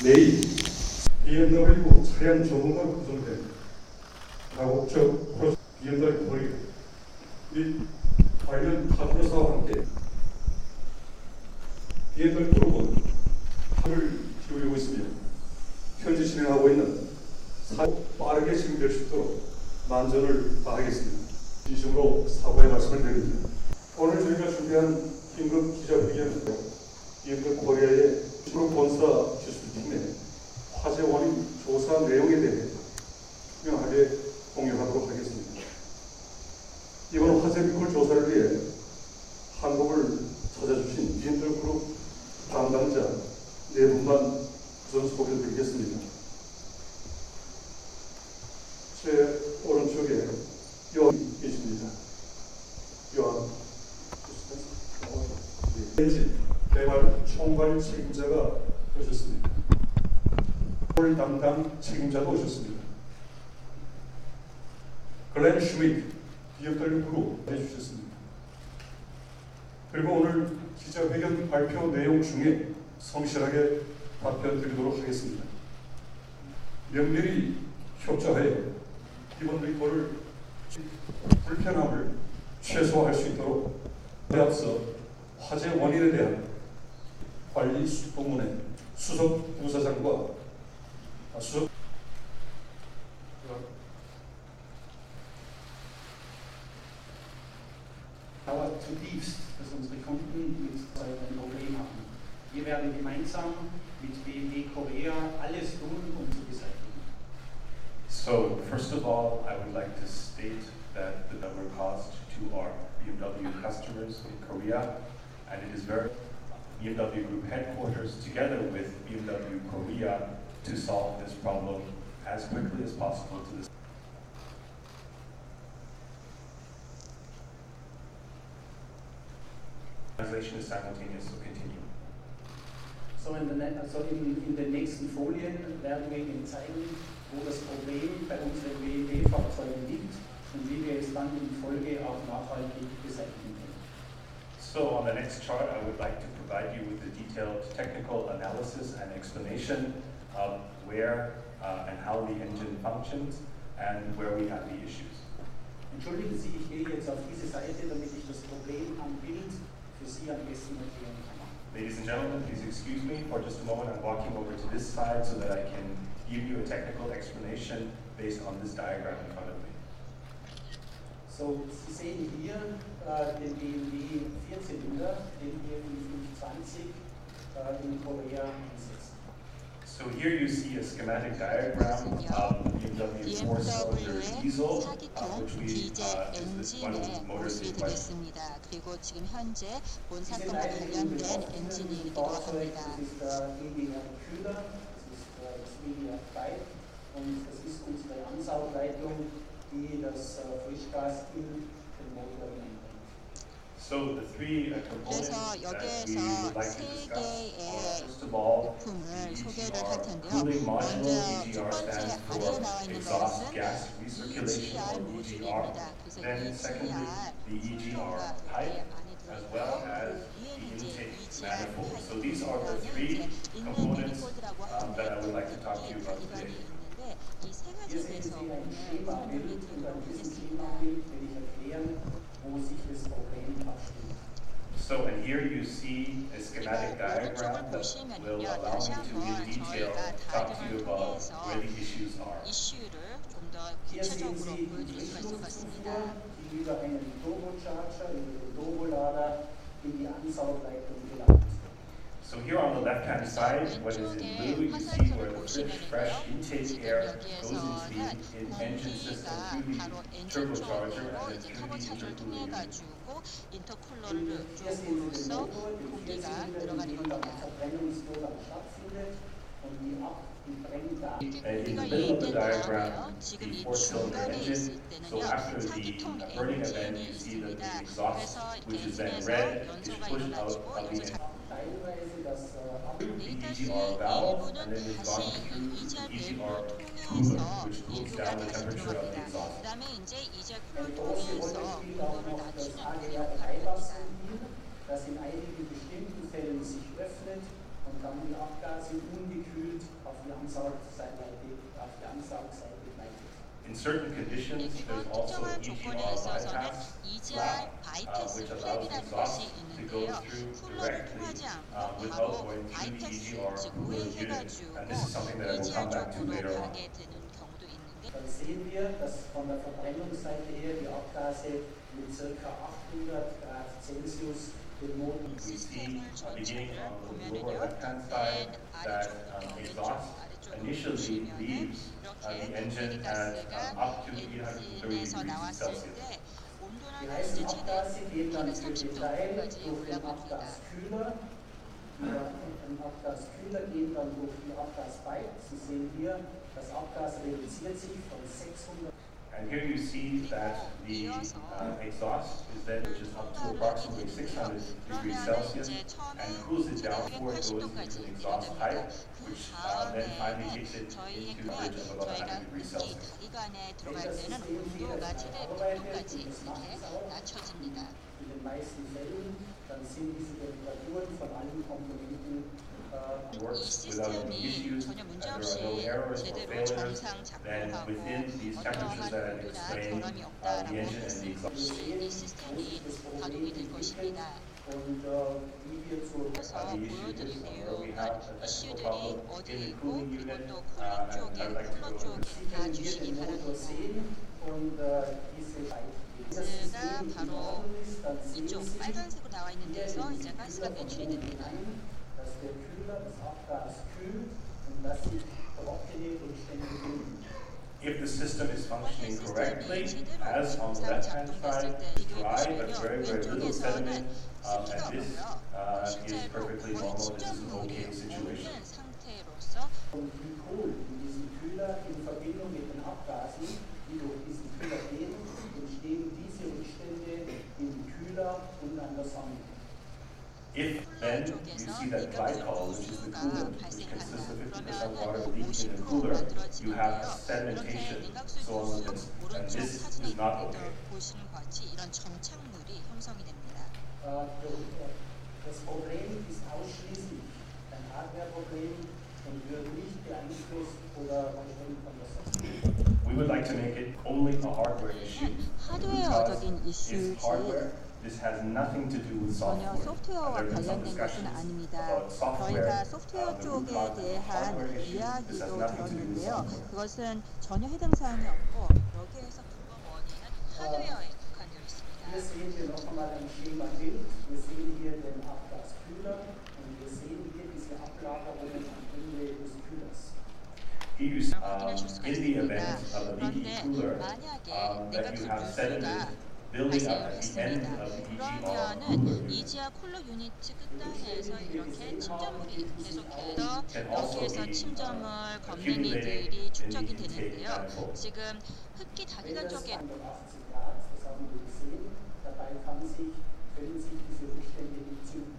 내일 BMW 차량 전문가 구성된 다국적 프로젝트 BMW 코리아 및 관련 파트너사와 함께 BMW 그룹은 합을 기울이고 있으며 현재 진행하고 있는 사업이 빠르게 진행될 수 있도록 만전을 다하겠습니다. 진심으로 사과의 말씀을 드립니다. 오늘 저희가 준비한 긴급 기자회견은 BMW 코리아의 그룹 본사 기술팀의 화재 원인 조사 내용에 대해 투명하게 공유하도록 하겠습니다. 이번 화재 비콜 조사를 위해 한국을 찾아주신 BMW 그룹 담당자 네 분만 우선 소개를 드리겠습니다. 제 오른쪽에 요한 계십니다. 요한 엔진 개발 총괄 책임자가 오셨습니다. 홀 담당 책임자도 오셨습니다. 글렌 슈미트 BMW 그룹 해주셨습니다. 그리고 오늘 기자회견 발표 내용 중에 성실하게 답변 드리도록 하겠습니다. 면밀히 협조하여 이번 리콜을 불편함을 최소화할 수 있도록 앞서 화재 원인에 대한 관리 부문의 수석 부사장과 수석 dauert zutiefst, dass unsere Kunden mit ein Problem haben. Wir werden gemeinsam mit BMW Korea alles tun, um zu beseitigen. So, first of all, I would like to state that the number caused to our BMW customers in Korea, and it is very BMW Group headquarters together with BMW Korea to solve this problem as quickly as possible to this. Translation is simultaneous, so continue. So in den nächsten Folien werden wir Ihnen zeigen, wo das Problem bei unseren BMW-Fahrzeugen liegt und wie wir es dann in Folge auch nachhaltig beseitigen können. So on the next chart, I would like to provide you with a detailed technical analysis and explanation of where and how the engine functions and where we have the issues. Entschuldigen Sie, ich gehe jetzt auf diese Seite, damit ich das Problem am Bild für Sie am besten erklären kann. Ladies and gentlemen, please excuse me for just a moment. I'm walking over to this side so that I can give you a technical explanation based on this diagram in front of me. So, Sie sehen hier den BMW Vierzylinder, den wir in 520 in Korea einsetzen. So here you see a schematic diagram of the BMW four-cylinder diesel, which we is one of the motors in question. 그리고 지금 현재 본 사건과 관련된 엔진이기도 합니다. Das ist der EGR Kühler, das ist das EGR Pipe und das ist unsere Ansaugleitung, die das Frischgas in den Motor hineinbringt. So the three components 그래서 that we 여기에서 would like to 세 discuss 개의 are, first of all, 부품을 the 소개를 할 EGR 텐데요. cooling module. 먼저 첫 EGR 번째 stands 아래에 for 나와 있는 exhaust 것은 gas recirculation, EGR or EGR. 모듈입니다. 그래서 Then secondly, the EGR pipe, as well as the intake manifold. So these are the three components that I would like to talk to you about today. 이세 Hier 가지에 sehen 대해서 Sie ein 오늘 Schemabild und an diesem 하겠습니다. Schemabild will ich erklären, wo sich das Problem abspielt. So, and here you see a schematic diagram that will allow me to in detail talk to you about where the issues are. 이슈를 좀 더 Hier sehen 구체적으로 Sie die 보여드릴 수가 있을 것 같습니다. Frischluftzufuhr, die über einen Turbocharger, über den Turbolader in die Ansaugleitung gelangt. So here on the left-hand side, what is in blue, you see where the fresh intake air goes into the engine system through the turbocharger and then through the intercooler unit. 인터쿨러를 Hier sehen Sie den 쪽으로서 Motor, den 공기가 Vierzylinder, in 들어가는 dem dann der 겁니다. Verbrennungsvorgang stattfindet und die Brenndaten. And in the 공기가 middle of the 유입된 diagram, 다음에요. 지금 the 이 four-cylinder 중간에 engine. 있을 So 때는요, after the 사기통 burning event, 엔진이 you see that 있습니다. the exhaust, 그래서 which is then 엔진에서 red, is 연소가 pushed out 일어나지고 of the 연소 Teilweise das the 다시 EGR valve, and 일부는 then it's 다시 gone through 이 the EGR EGR 밸브를 cooler, 통해서 which cools 인도가 down the 다시 temperature of the 들어갑니다. exhaust. 그 다음에 이제 EGR Eine 쿨러를 große Rolle 통해서 spielt auch 온도를 noch das 낮추는 AGR 역할을 Freiwasser 합니다. das in einigen bestimmten Fällen sich öffnet und dann die Abgase ungekühlt auf die Ansaugseite gleitet. In certain conditions, there's 그런 also 특정한 조건에 EGR 있어서는 bypass EGR flap, 바이패스 which allows 플랩이라는 것이 exhaust to go 있는데요. through 쿨러를 directly 통하지 않고 without 바로 going through the 바이패스, EGR 즉 cooler unit. 우회해가지고 And this is something that I will EGR come back to 쪽으로 later on. 가게 되는 경우도 있는데 Dann sehen wir, dass von der Verbrennungsseite her die Abgase mit ca. 800 Grad Celsius den Motor We see beginning 전체를 on the 보면은요, lower left-hand 맨 side that 아래쪽부터 왼쪽 exhaust 아래쪽으로 initially 보시면은 leaves the 이렇게 engine at 배기가스가 up to 830 엔진에서 degrees 나왔을 Celsius. 때 온도는 Die 현재 heißen 최대 Abgase gehen dann für 830도까지 durch den 올라갑니다. Abgaskühler. Ein Abgaskühler geht dann durch die Abgaspipe. Sie sehen hier, das Abgas reduziert sich von 600. And here you see that the exhaust is then, which is up to approximately 600 degrees Celsius, and cools it down before it goes into the exhaust pipe, which then finally takes it into the average of about 100 degrees 흡기 Celsius. 다리관에 들어갈 때는 온도가 최대 100도까지 이렇게 낮춰집니다. In den meisten Fällen dann sind diese Temperaturen von allen Komponenten 이 Works without any 시스템이 issues, 전혀 and 문제 there are 없이 no errors or 제대로 failures. 정상 Then 작동하고 within these temperatures that I've 어떠한 explained, 결함이 the 없다라고 engine and the 했을 exhaust. 때 이 시스템이 가동이 될 것입니다. und wie wir zur 그래서 The issue 보여드릴 is where we 내용은 have a technical 이슈들이 problem 어디에 in the 있고 cooling 그리고 unit, 또 and 쿨러 쪽에 I'd like to 쿨러 go 쪽에 into 다 hier 주시기 den Motor 바랍니다. sehen und diese das 가스가 System 바로 ist, dann sehen 이쪽 Sie 빨간색으로 나와 있는 hier 데서 in 이제 die 가스가 배출이 됩니다. hinein, dass der Kühler das Abgas kühlt und dass sich trockene Rückstände bilden. If the system is functioning 시스템이 correctly, 제대로 as on the 정상 left-hand 작동됐을 side, 때 it's dry but 비교해 very, very little 왼쪽에서는 sediment, 습기가 and this 없고요. is 실제로 perfectly 거의 normal. This is an 침전물이 okay situation. 없는 상태로서 Und Glykol in diesem Kühler in Verbindung mit den Abgasen, die durch diesen Kühler gehen, entstehen diese Rückstände im Kühler und an der Sonne. If then you see that glycol, which is the coolant, which consists of 50% water leaking in the cooler, you have sedimentation, so on and so on. And 오른쪽 this 사진에 is not 있는 okay. 보시는 것 같이 이런 정착물이 형성이 됩니다. Das Problem ist ausschließlich ein Hardware-Problem und wird nicht beeinflusst oder bestimmt von der Software. We would like to make it only a hardware issue 하드웨어적인 because 이슈지 it's hardware. This has nothing to do with 전혀 software. 소프트웨어와 There have been some 관련된 것은 discussions 아닙니다. about software, 저희가 소프트웨어 the root 쪽에 cause of 대한 hardware issues. This 이야기도 has nothing to do with 들었는데요. software. 그것은 전혀 해당 사항이 없고 여기에서 근본 원인은 하드웨어에 국한되어 있습니다. Hier sehen wir noch einmal ein Schemabild. Wir sehen hier den Abgaskühler und wir sehen hier diese Ablagerungen am Ende des Kühlers. Here you see, 확인하실 수가 in the 있습니다. event of a leaky 그런데 cooler, 만약에 that you have sediment 내각수 building up 발생을 at the end 했습니다. of the EGR 그러면은 cooler unit. 이지아 쿨러 유니트 끝단에서 이렇게 침전물이 계속해서 여기에서 침전물 검맹이들이 축적이 되는데요. 지금 흡기 다리관 쪽에 180 Grad, das haben wir gesehen. Dabei können sich diese Rückstände nicht zünden.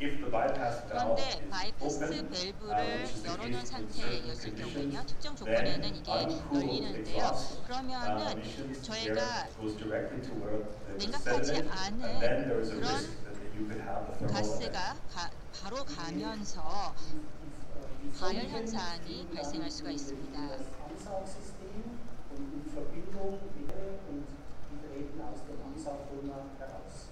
If the bypass valve 그런데 is 바이패스 open, 밸브를 which is the 열어놓은 case in 상태였을 certain 경우에는요, conditions, 특정 조건에는 then 이게 uncooled 열리는데요. exhaust 그러면은 emissions 저희가 air goes directly to where there is 냉각하지 sediment, 않은 and then there is a 그런 risk that you could have a thermal 가스가 event. 바로 가면서 발열 현상이 발생할 수가 있습니다. Das Ansaugsystem und in Verbindung mit und die treten aus dem Ansaugrohr heraus.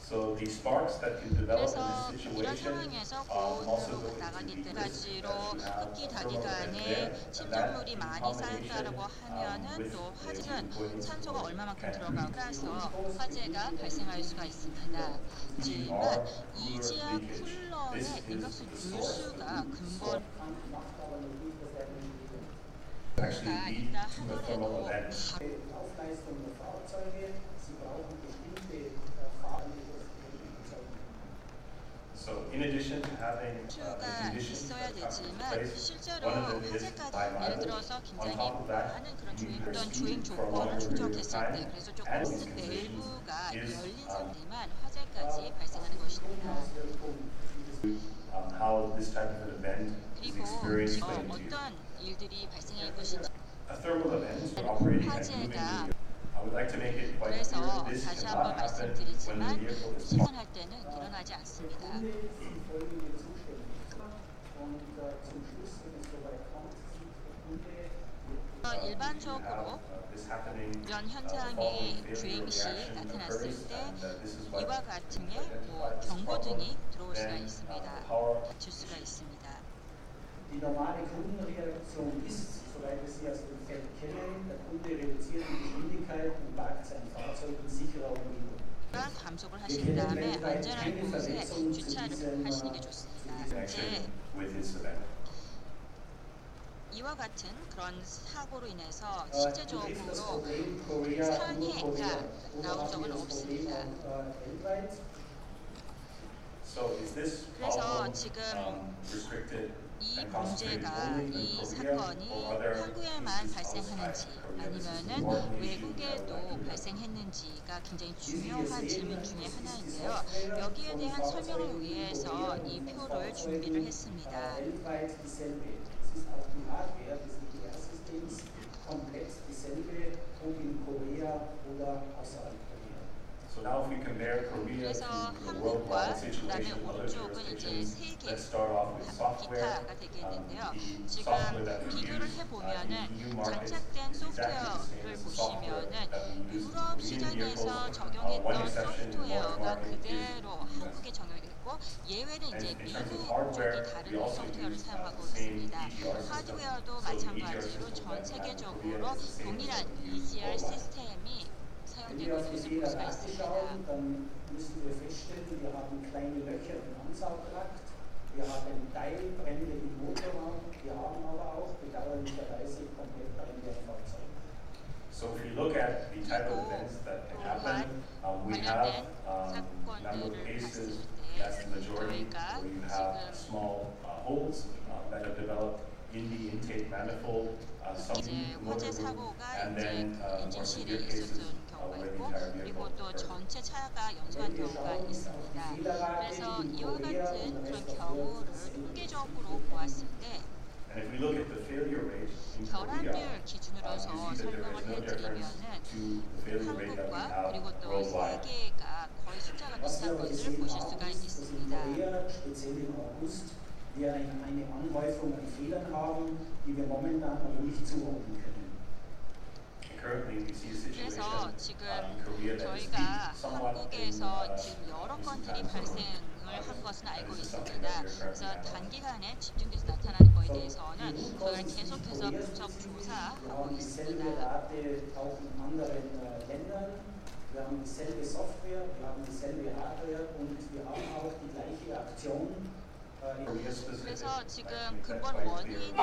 So the sparks that can develop in 그래서 this 이런 situation 상황에서 also 고온으로 go 나가기 into the 때까지로 risk that 흡기 you have a thermal event 다리관에 there, and 침전물이 that 많이 in 쌓였다라고 combination 하면은 with 또 the 화재는 boiling 산소가 fluid 얼마만큼 can 들어가고 따라서 화재가 발생할 수가 있습니다. 하지만 이지아 쿨러의 냉각수 불수가 근본 Macht aber noch nicht das Ergebnis. actually lead 있다 to a thermal 하더라도 event. Die Aufleistung der Fahrzeuge, sie brauchen bestimmte Fahranlagen. So in addition to having the 수가 conditions 있어야 that come into 되지만 place, 실제로 one of them is 화재까지 high 예를 mileage. 들어서 On 굉장히 top of that, 많은 그런 you need 어떤 to 주행 speed for a 조건을 longer period of 충족했을 때 time, 그래서 좀 and 가스 these conditions 밸브가 is 열린 상태만 화재까지 발생하는 것입니다. how this type of an event is 그리고 experienced by you. 어떤 일들이 발생할 것인지 A thermal event operating at moving 화재가 vehicle. I would like to make it quite 그래서 clear this 다시 cannot 한번 happen when the 말씀드리지만 vehicle is parked. 실현할 때는 일어나지 않습니다. 일반적으로 이런 현상이 주행 시 나타났을 때 이와 같은 경고등이 들어올 수가 있습니다. 닫힐 수가 있습니다. Die normale Kundenreaktion ist, soweit ich sie aus dem Feld kenne, der Kunde reduziert die Geschwindigkeit und parkt sein Fahrzeug in sicherer Umgebung. 감속을 하신 다음에 안전한 곳에 주차를 하시는 게 좋습니다. 이제 이와 같은 그런 사고로 인해서 실제적으로 상해가 나온 적은 없습니다. 그래서 지금 이 문제가, 이 사건이 한국에만 발생하는지 아니면은 외국에도 발생했는지가 굉장히 중요한 질문 중에 하나인데요. 여기에 대한 설명을 위해서 이 표를 준비를 했습니다. 그래서 한국과 그다음에 오른쪽은 이제 세계 기타가 되겠는데요. 지금 비교를 해보면은 장착된 소프트웨어를 보시면은 유럽 시장에서 적용했던 소프트웨어가 그대로 한국에 적용이 됐고, 예외는 이제 미국 쪽이 다른 소프트웨어를 사용하고 있습니다. 하드웨어도 마찬가지로 전 세계적으로 동일한 EGR 시스템이 사용되고 있는 것을 볼 수가 있습니다. Dann müssen wir feststellen, wir haben kleine Löcher im Ansaugtrakt, wir haben Teilbrände im Motorraum, wir haben aber auch bedauerlicherweise komplett brennende Fahrzeuge. So if you look at the type of events that can happen, we have number of cases, that's the majority, where you have small holes that have developed in the intake manifold, some 화재 사고가 이제 엔진실에 있었던 경우가 있고, 그리고 또 전체 차가 연소한 경우가 있습니다. 그래서 이와 같은 그런 경우를 통계적으로 보았을 때 결함률 기준으로서 설명을 해드리면은 한국과 그리고 또 세계가 거의 숫자가 비슷한 것을 보실 수가 있습니다. Wir eine Anhäufung an Fehlern haben, die wir momentan noch nicht zuordnen können. 그래서 지금 저희가 한국에서 지금 여러 건들이 발생을 한 것은 알고 있습니다. 그래서 단기간에 집중돼서 나타나는 것에 대해서는 저희가 계속해서 분석 조사하고 있습니다. Wir haben dieselbe Software, wir haben dieselbe Hardware und wir haben auch die gleiche Aktion. 그래서 지금 근본 원인을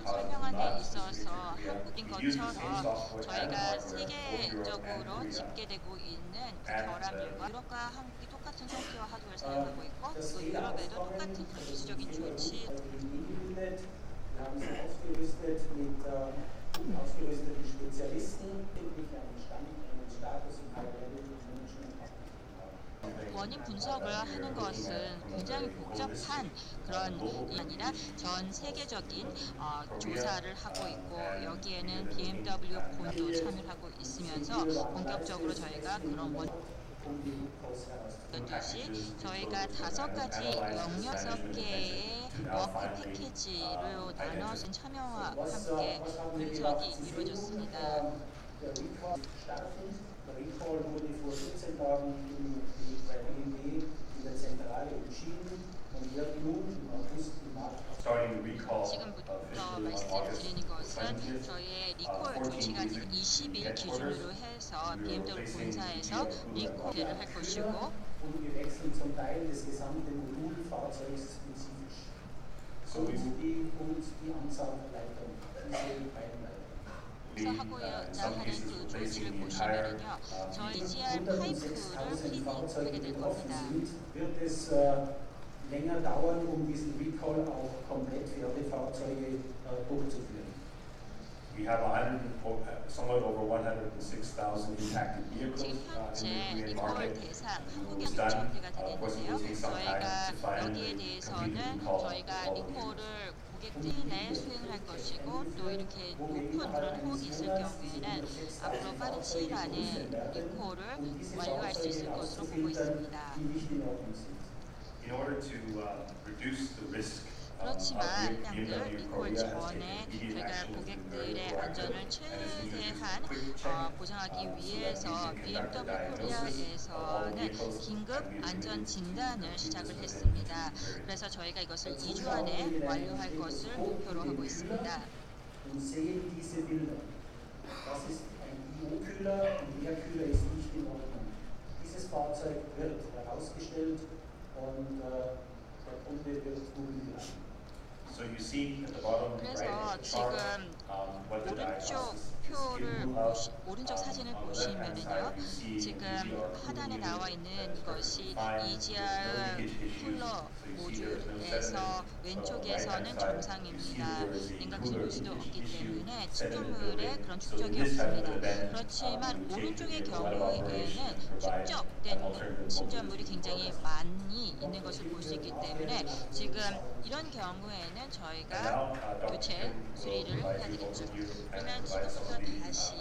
설명하는 데 있어서 한국인 것처럼 저희가 세계적으로 집계되고 있는 그 결함률과 유럽과 한국이 똑같은 소프트웨어 하드웨어를 사용하고 있고, 또 유럽에도 똑같은 기술적인 조치 ausgerüsteten Spezialisten, wirklich einen Status im High-Level-Management haben. 원인 분석을 하는 것은 굉장히 복잡한 그런 게 아니라 전 세계적인 조사를 하고 있고, 여기에는 BMW 본도 참여를 하고 있으면서 본격적으로 저희가 그런 듯이 저희가 5가지 영역 6개의 워크 패키지로 나눠서 참여와 함께 분석이 이루어졌습니다. Der Recall wurde vor 14 Tagen bei BMW in der Zentrale entschieden und wird nun im August im Markt. 지금부터 말씀드리는 것은 저희의 리콜 조치가 20일 기준으로 해서 BMW 본사에서 리콜을 할 것이고, Und wir wechseln zum Teil des gesamten Modulfahrzeugs spezifisch. Und die Ansaugleitung, diese beiden 하고자 하는 그 조치를 보시면요, 저희 EGR 파이프를 클리닝하게 될 겁니다. wird es länger dauern, diesen Recall auch komplett für alle Fahrzeuge durchzuführen. We have somewhat over 106,000 impacted vehicles 지금 현재 in the Korean 리콜 market. 대상 한국에 전개가 되겠는데요. 저희가 여기에 대해서는 저희가 리콜을 고객들 내 수행을 할 것이고, 또 이렇게 높은 그런 호흡이 있을 경우에는 앞으로 빠른 시일 안에 리콜을 완료할 수 있을 것으로 보고 있습니다. In order to reduce the risk 그렇지만 양들 리콜 전에 저희가 고객들의 안전을 최대한 보장하기 위해서 BMW 코리아에서는 긴급 안전 진단을 시작을 했습니다. 그래서 저희가 이것을 2주 안에 완료할 것을 목표로 하고 있습니다. Und sehen diese Bilder. Das ist ein IO-Kühler und der Kühler ist nicht in Ordnung. Dieses Fahrzeug wird herausgestellt und der Kunde wird mobil. So you see at the bottom 그래서 right 지금 what the diagnosis 오른쪽 표를 오른쪽 사진을 보시면은요, 지금 하단에 나와 있는 이것이 EGR 쿨러 모듈에서 왼쪽에서는 정상입니다. 냉각 진동수도 없기 때문에 축전물에 그런 축적이 없습니다. 그렇지만 오른쪽의 경우에는 축적된 침전물이 굉장히 많이 있는 것을 볼 수 있기 때문에 지금 이런 경우에는 저희가 교체 수리를 해야 되겠죠. 그러면 지금부터 다시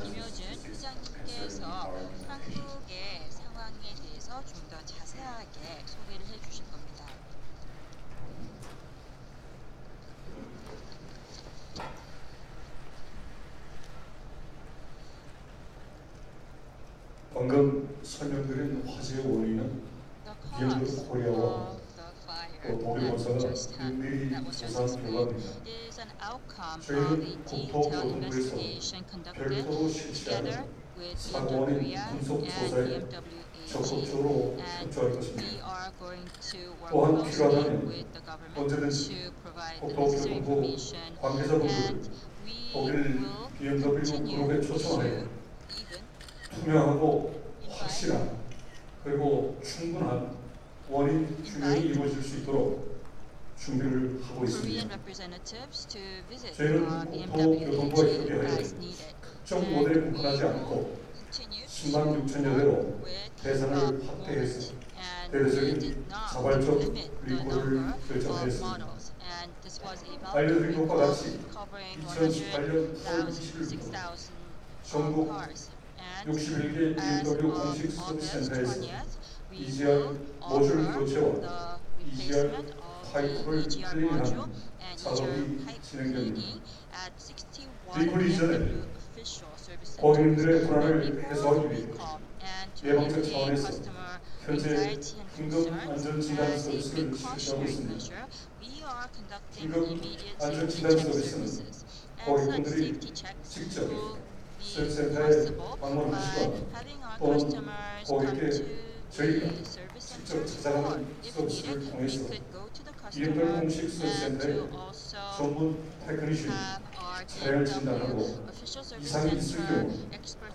김효준 회장님께서 한국의 상황에 대해서 좀 더 자세하게 소개를 해주실 겁니다. 방금 설명드린 화재의 원인은 BMW 코리아와 또 독일본사가 은밀히 조사한 결과입니다. 저희는 국토교통부에서 별도로 실시하는 사고 원인 분석 조사에 적극적으로 협조할 것입니다. 또한 필요하다면 언제든지 국토교통부 관계자분들 독일 BMW 그룹에 초청하여 투명하고 확실한 그리고 충분한 원인 규명이 이루어질 수 있도록 준비를 하고 있습니다. 저희는 국토교통부와 협의하여 특정 모델에 국한하지 않고 10만 6천여 대로 대상을 확대해서 대대적인 자발적 리콜을 결정하였습니다. 알려드린 것과 같이 2018년 8월 20일부터 전국 61개 BMW 공식 서비스센터에서 EGR 모듈 교체와 EGR 파이프를 클린하는 작업이 진행됩니다. 리콜 이전에 고객님들의 불안을 해소하기 위해 예방적 차원에서 현재 긴급 안전진단 서비스를 실시하고 있습니다. 긴급 안전진단 서비스는 고객분들이 직접 서비스센터에 방문하시거나 또는 고객께 저희가 직접 찾아가는 서비스를 통해서 BMW 공식 서비스센터에 전문 테크니션이 차량을 진단하고 이상이 있을 경우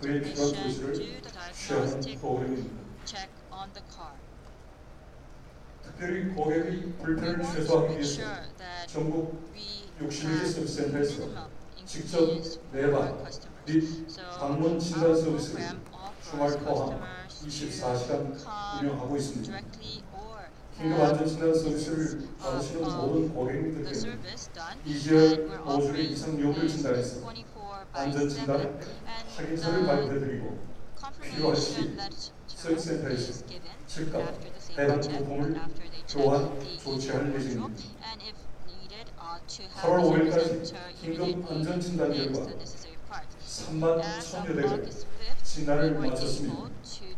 그에 필요한 조치를 취하는 프로그램입니다. 특별히 고객의 불편을 최소화하기 위해서 전국 61개 서비스센터에서 직접 내방 및 방문 진단 서비스를 주말 포함 24시간 운영하고 있습니다. 긴급 안전진단 서비스를 받으시는 모든 고객님들께는 EGR 모듈의 이상 여부를 진단해서 안전진단 확인서를 발표해드리고 필요할 시 서비스센터에서 즉각 해당 부품을 교환 조치할 예정입니다. 8월 5일까지 긴급 안전진단 결과 3만 1천여 대가 진단을 마쳤습니다.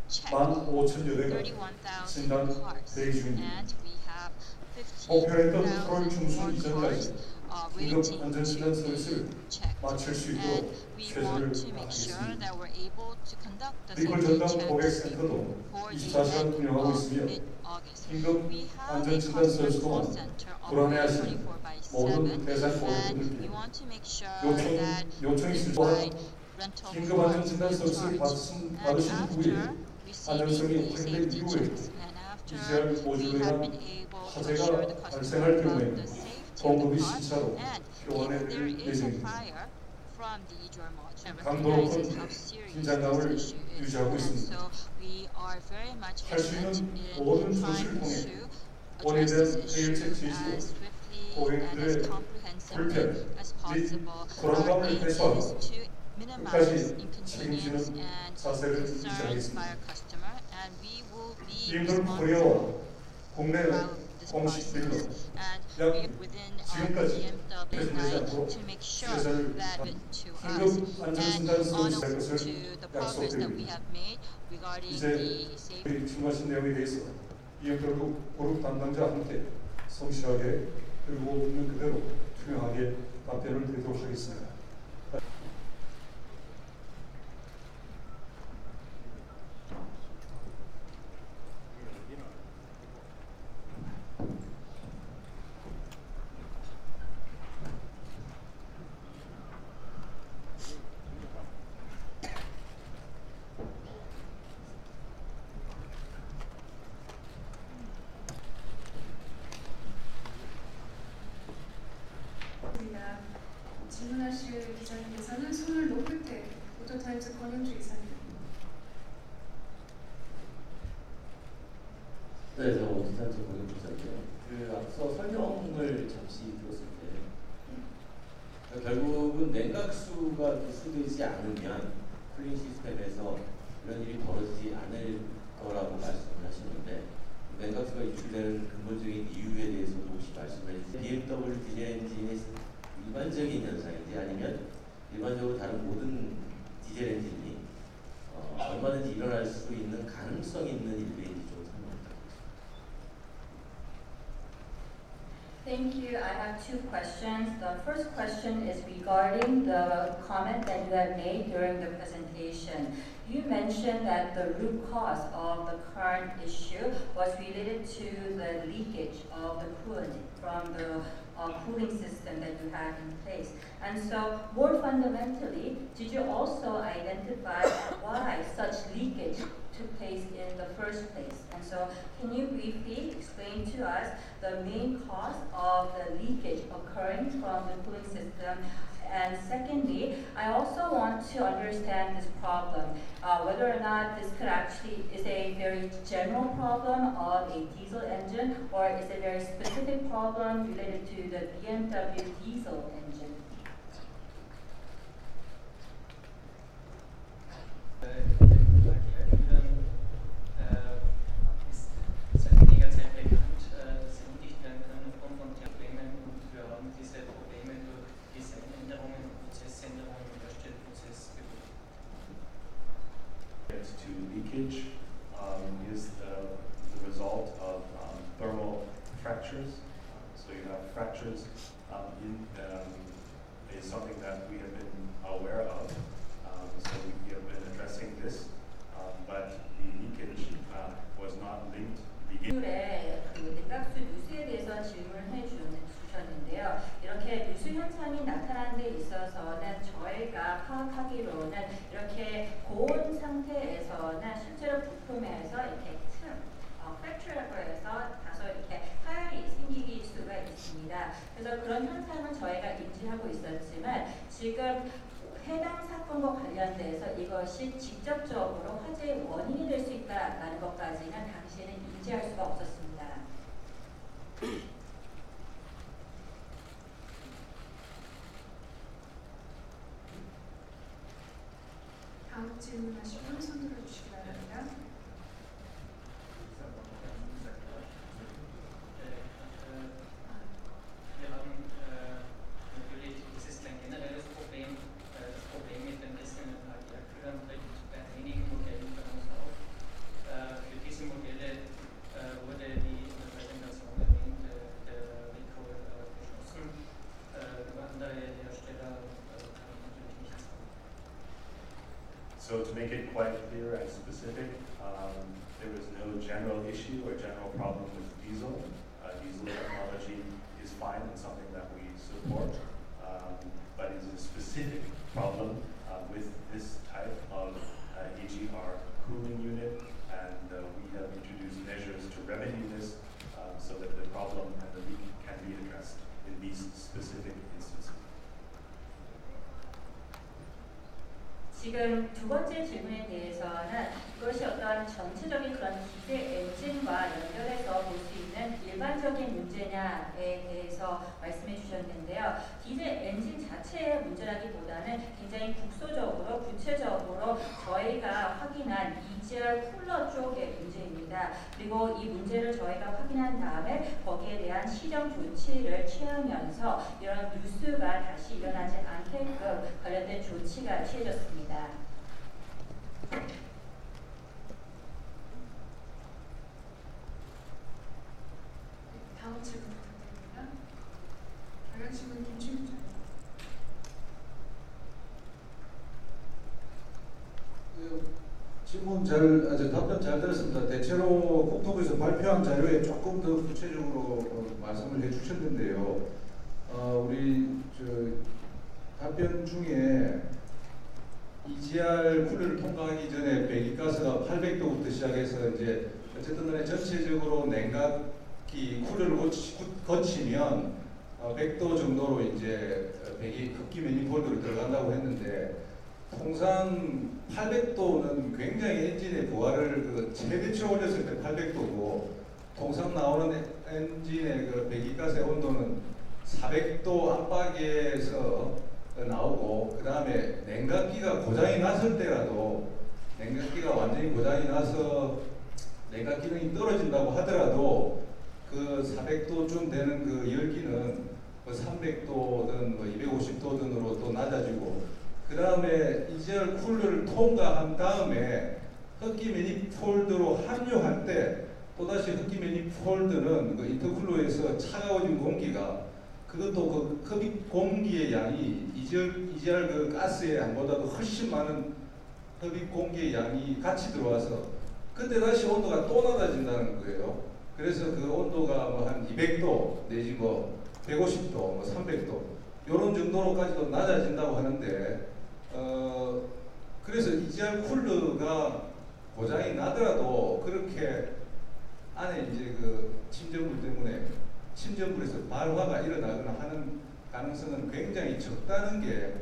1만 5천여 대가 진단 대기 중입니다. 목표했던 8월 중순 이전까지 긴급 안전진단 서비스를 마칠 수 있도록 최선을 다하겠습니다. 리콜 전담 고객센터도 24시간 운영하고 있으며 긴급 안전진단 서비스 동안 불안해하시는 모든 대상 고객분들께 요청이 있을 또한 긴급 안전진단 서비스를 받으신 후에 안전성이 확인된 이후에 EGR 모듈에 대한 화재가 발생할 경우에 공급이 신차로 교환해드릴 예정입니다. 강도 높은 긴장감을 유지하고 있습니다. 할 수 있는 모든 조치를 통해 원인에 대한 해결책 제시로 고객들의 불편 및 불안감을 해소하고 끝까지 책임지는 자세를 유지하겠습니다. BMW 코리아와 국내 공식 딜러 약 within 지금까지 BMW 개선되지 line 않도록 to make sure 최선을 that to us 긴급 and 안전진단서를 on 시작할 to 것을 the progress that we 약속드립니다. have made regarding 이제 the safety. 질문하신 내용에 대해서 BMW 그룹 담당자와 함께 성실하게 그리고 있는 그대로 투명하게 답변을 드리도록 하겠습니다. 질문하실 기자님께서는 손을 높일 때 오토타임즈 권영주 이사님. 네, 저 오토타임즈 권영주 이사인데요. 그 앞서 설명을 잠시 들었을 때 결국은 냉각수가 누수되지 않으면 쿨링 시스템에서 이런 일이 벌어지지 않을 거라고 말씀을 하시는데 냉각수가 유출되는 근본적인 이유에 대해서도 혹시 말씀을 해주세요. BMW 디젤 엔진의 일반적인 현상인지 아니면 일반적으로 다른 모든 디젤 엔진이 얼마든지 일어날 수 있는 가능성 있는 일들인지 좀 설명 부탁드립니다. Thank you. I have two questions. The first question is regarding the comment that you have made during the presentation. You mentioned that the root cause of the current issue was related to the leakage of the coolant from the cooling system that you have in place. And so, more fundamentally, did you also identify why such leakage took place in the first place? And so, can you briefly explain to us the main cause of the leakage occurring from the cooling system? And secondly, I also want to understand this problem, whether or not this could actually is a very general problem of a diesel engine, or is a very specific problem related to the BMW diesel engine. To leakage is the result of thermal fractures. So you have fractures is something that we have been aware of. So we have been addressing this, but the leakage was not linked. 그 냉각수 누수에 대해서 질문해 주셨는데요. 이렇게 누수 현상이 나타나는 데 있어서는 저희가 파악하기로는 이렇게 고온 상태에서는 실제로 부품에서 이렇게 fracture라고 해서 다소 이렇게 파열이 생길 수가 있습니다. 그래서 그런 현상은 저희가 인지하고 있었지만 지금 해당 사건과 관련돼서 이것이 직접적으로 화재의 원인이 될 수 있다라는 것까지는 당시에는 인지할 수가 없었습니다. 다음 질문하시면 손 들어주시기 바랍니다. So to make it quite clear and specific, there was no general issue or general problem with diesel. Diesel technology is fine and something that we support, but it is a specific problem with this type of AGR cooling unit, and we have introduced measures to remedy this so that the problem and the leak can be addressed in these specific instances. 지금 두 번째 질문에 대해서는 이것이 어떤 전체적인 그런 디젤 엔진과 연결해서 볼 수 있는 일반적인 문제냐에 대해서 말씀해 주셨는데요. 디젤 엔진 자체의 문제라기보다는 굉장히 국소적으로 구체적으로 저희가 확인한 이 EGR 쿨러 쪽의 문제입니다. 그리고 이 문제를 저희가 확인한 다음에 거기에 대한 시정 조치를 취하면서 이런 누수가 다시 일어나지 않게끔 관련된 조치가 취해졌습니다. 다음 질문 부탁드립니다. 경향신문 김춘 기자. 질문 답변 잘 들었습니다. 대체로 국토부에서 발표한 자료에 조금 더 구체적으로 말씀을 해주셨는데요. 우리 답변 중에 EGR 쿨러를 통과하기 전에 배기가스가 800도부터 시작해서 이제 어쨌든 간에 전체적으로 냉각기 쿨러를 거치면 100도 정도로 이제 흡기 매니폴드로 들어간다고 했는데 통상 800도는 굉장히 엔진의 부하를 최대치로 올렸을 때 800도고 통상 나오는 엔진의 배기가스의 온도는 400도 안팎에서 나오고 그 다음에 냉각기가 고장이 났을 때라도 냉각기가 완전히 고장이 나서 냉각 기능이 떨어진다고 하더라도 그 400도쯤 되는 그 열기는 300도든 250도 등으로 또 낮아지고 그 다음에 EGR 쿨러를 통과한 다음에 흡기 매니폴드로 합류할 때 또다시 흡기 매니폴드는 그 인터쿨러에서 차가워진 공기가 그것도 그 흡입 공기의 양이 EGR 그 가스의 양보다도 훨씬 많은 흡입 공기의 양이 같이 들어와서 그때 다시 온도가 또 낮아진다는 거예요. 그래서 그 온도가 한 200도 내지 150도, 300도 이런 정도로까지도 낮아진다고 하는데 그래서 EGR 쿨러가 고장이 나더라도 그렇게 안에 이제 그 침전물 때문에 침전물에서 발화가 일어나거나 하는 가능성은 굉장히 적다는 게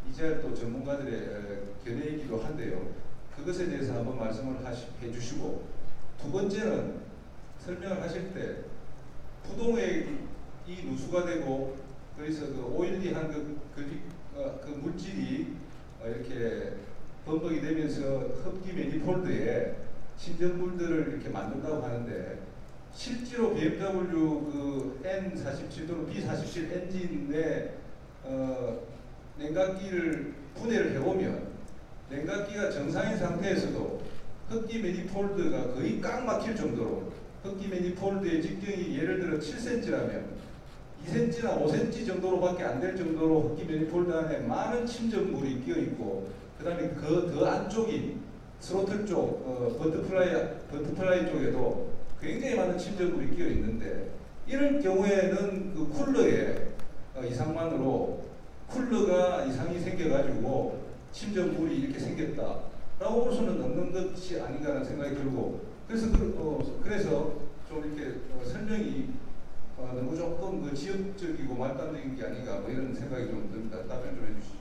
EGR 또 전문가들의 견해이기도 한데요. 그것에 대해서 한번 말씀을 해주시고 두 번째는 설명을 하실 때 부동액이 누수가 되고 그래서 그 오일리한 그 물질이 이렇게 범벅이 되면서 흡기 매니폴드에 침전물들을 이렇게 만든다고 하는데 실제로 BMW 그 N47 또는 B47 엔진의 냉각기를 분해를 해보면 냉각기가 정상인 상태에서도 흡기 매니폴드가 거의 꽉 막힐 정도로 흡기 매니폴드의 직경이 예를 들어 7cm라면 2cm나 5cm 정도로밖에 안 될 정도로 흡기 매니폴드 안에 많은 침전물이 끼어 있고 그 다음에 더 안쪽인 스로틀 쪽 버터플라이 쪽에도 굉장히 많은 침전물이 끼어 있는데 이런 경우에는 그 쿨러의 이상만으로 쿨러가 이상이 생겨가지고 침전물이 이렇게 생겼다라고 볼 수는 없는 것이 아닌가라는 생각이 들고 그래서 좀 이렇게 설명이 너무 조금 그 지역적이고 말단적인 게 아닌가 이런 생각이 좀 듭니다. 답변 좀 해주시죠.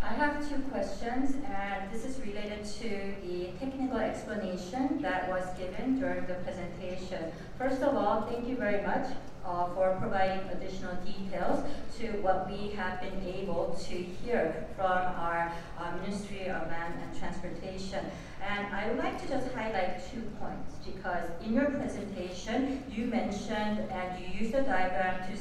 I have two questions, and this is related to the technical explanation that was given during the presentation. First of all, thank you very much for providing additional details to what we have been able to hear from our Ministry of Land and Transportation. And I would like to just highlight 2 points because in your presentation you mentioned and you used a diagram to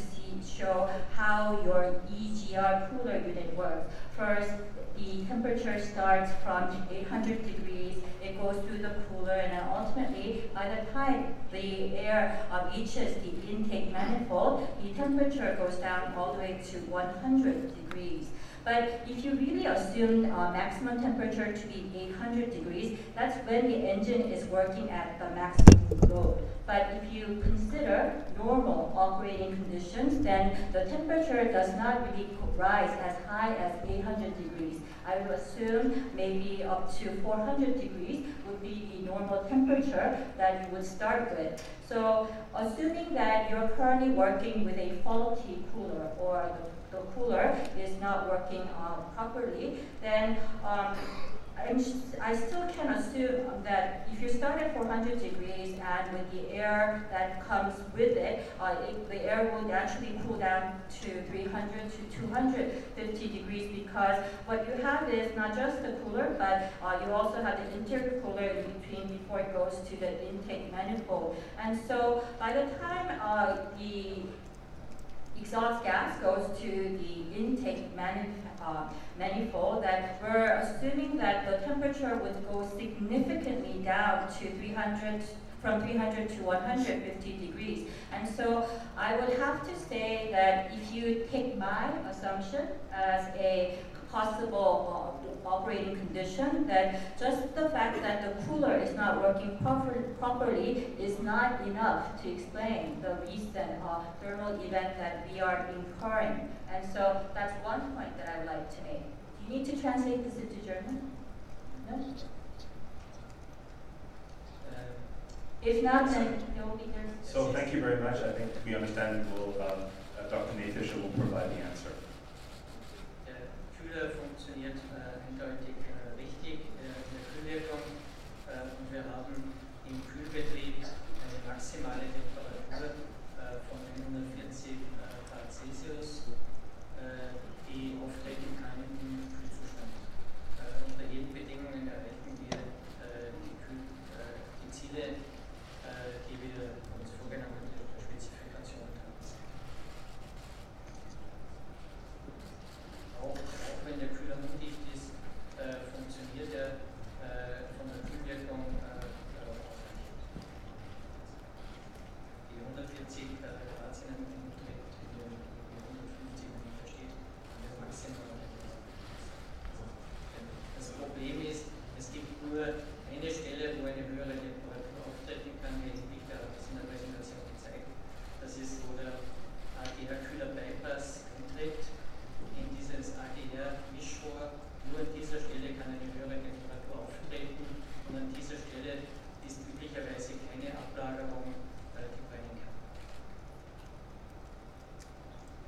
show how your EGR cooler unit works. First, the temperature starts from 800 degrees, it goes through the cooler, and then ultimately, by the time the air reaches the intake manifold, the temperature goes down all the way to 100 degrees. But if you really assume maximum temperature to be 800 degrees, that's when the engine is working at the maximum load. But if you consider normal operating conditions, then the temperature does not really rise as high as 800 degrees. I would assume maybe up to 400 degrees would be the normal temperature that you would start with. So assuming that you're currently working with a faulty cooler or the cooler is not working properly, then I still can assume that if you start at 400 degrees and with the air that comes with it, the air will actually cool down to 300 to 250 degrees, because what you have is not just the cooler, but you also have the interior cooler in between before it goes to the intake manifold. And so by the time the exhaust gas goes to the intake manifold, that we're assuming that the temperature would go significantly down to from 300 to 150 degrees. And so I would have to say that if you take my assumption as a possible operating condition, that just the fact that the cooler is not working properly is not enough to explain the recent thermal event that we are incurring. And so that's one point that I'd like to make. Do you need to translate this into German? No? If not, then it will be there. So thank you very much. I think we understand. Dr. Nathisha will provide the answer. Kühler funktioniert eindeutig richtig in der Kühlwirkung und wir haben im Kühlbetrieb eine maximale Temperatur von 140 Grad Celsius, die auftreten kann im Kühlzustand. Unter jeden Bedingungen erreichen wir die Ziele, die wir uns vorgenommen in der Spezifikation haben. Auch wenn der Kühler undicht ist, funktioniert er von der Kühlwirkung ausreichend. Die 140 Grad sind im Endeffekt, die 150 steht, das Maximum. Das Problem ist, es gibt nur eine Stelle, wo eine höhere Temperatur auftreten kann, wie ich das in der Präsentation gezeigt. Das ist, wo der AGR-Kühler-Bypass eintritt in dieses AGR-Mischrohr. Nur an dieser Stelle kann eine höhere Temperatur auftreten und an dieser Stelle ist üblicherweise keine Ablagerung, die brennen kann.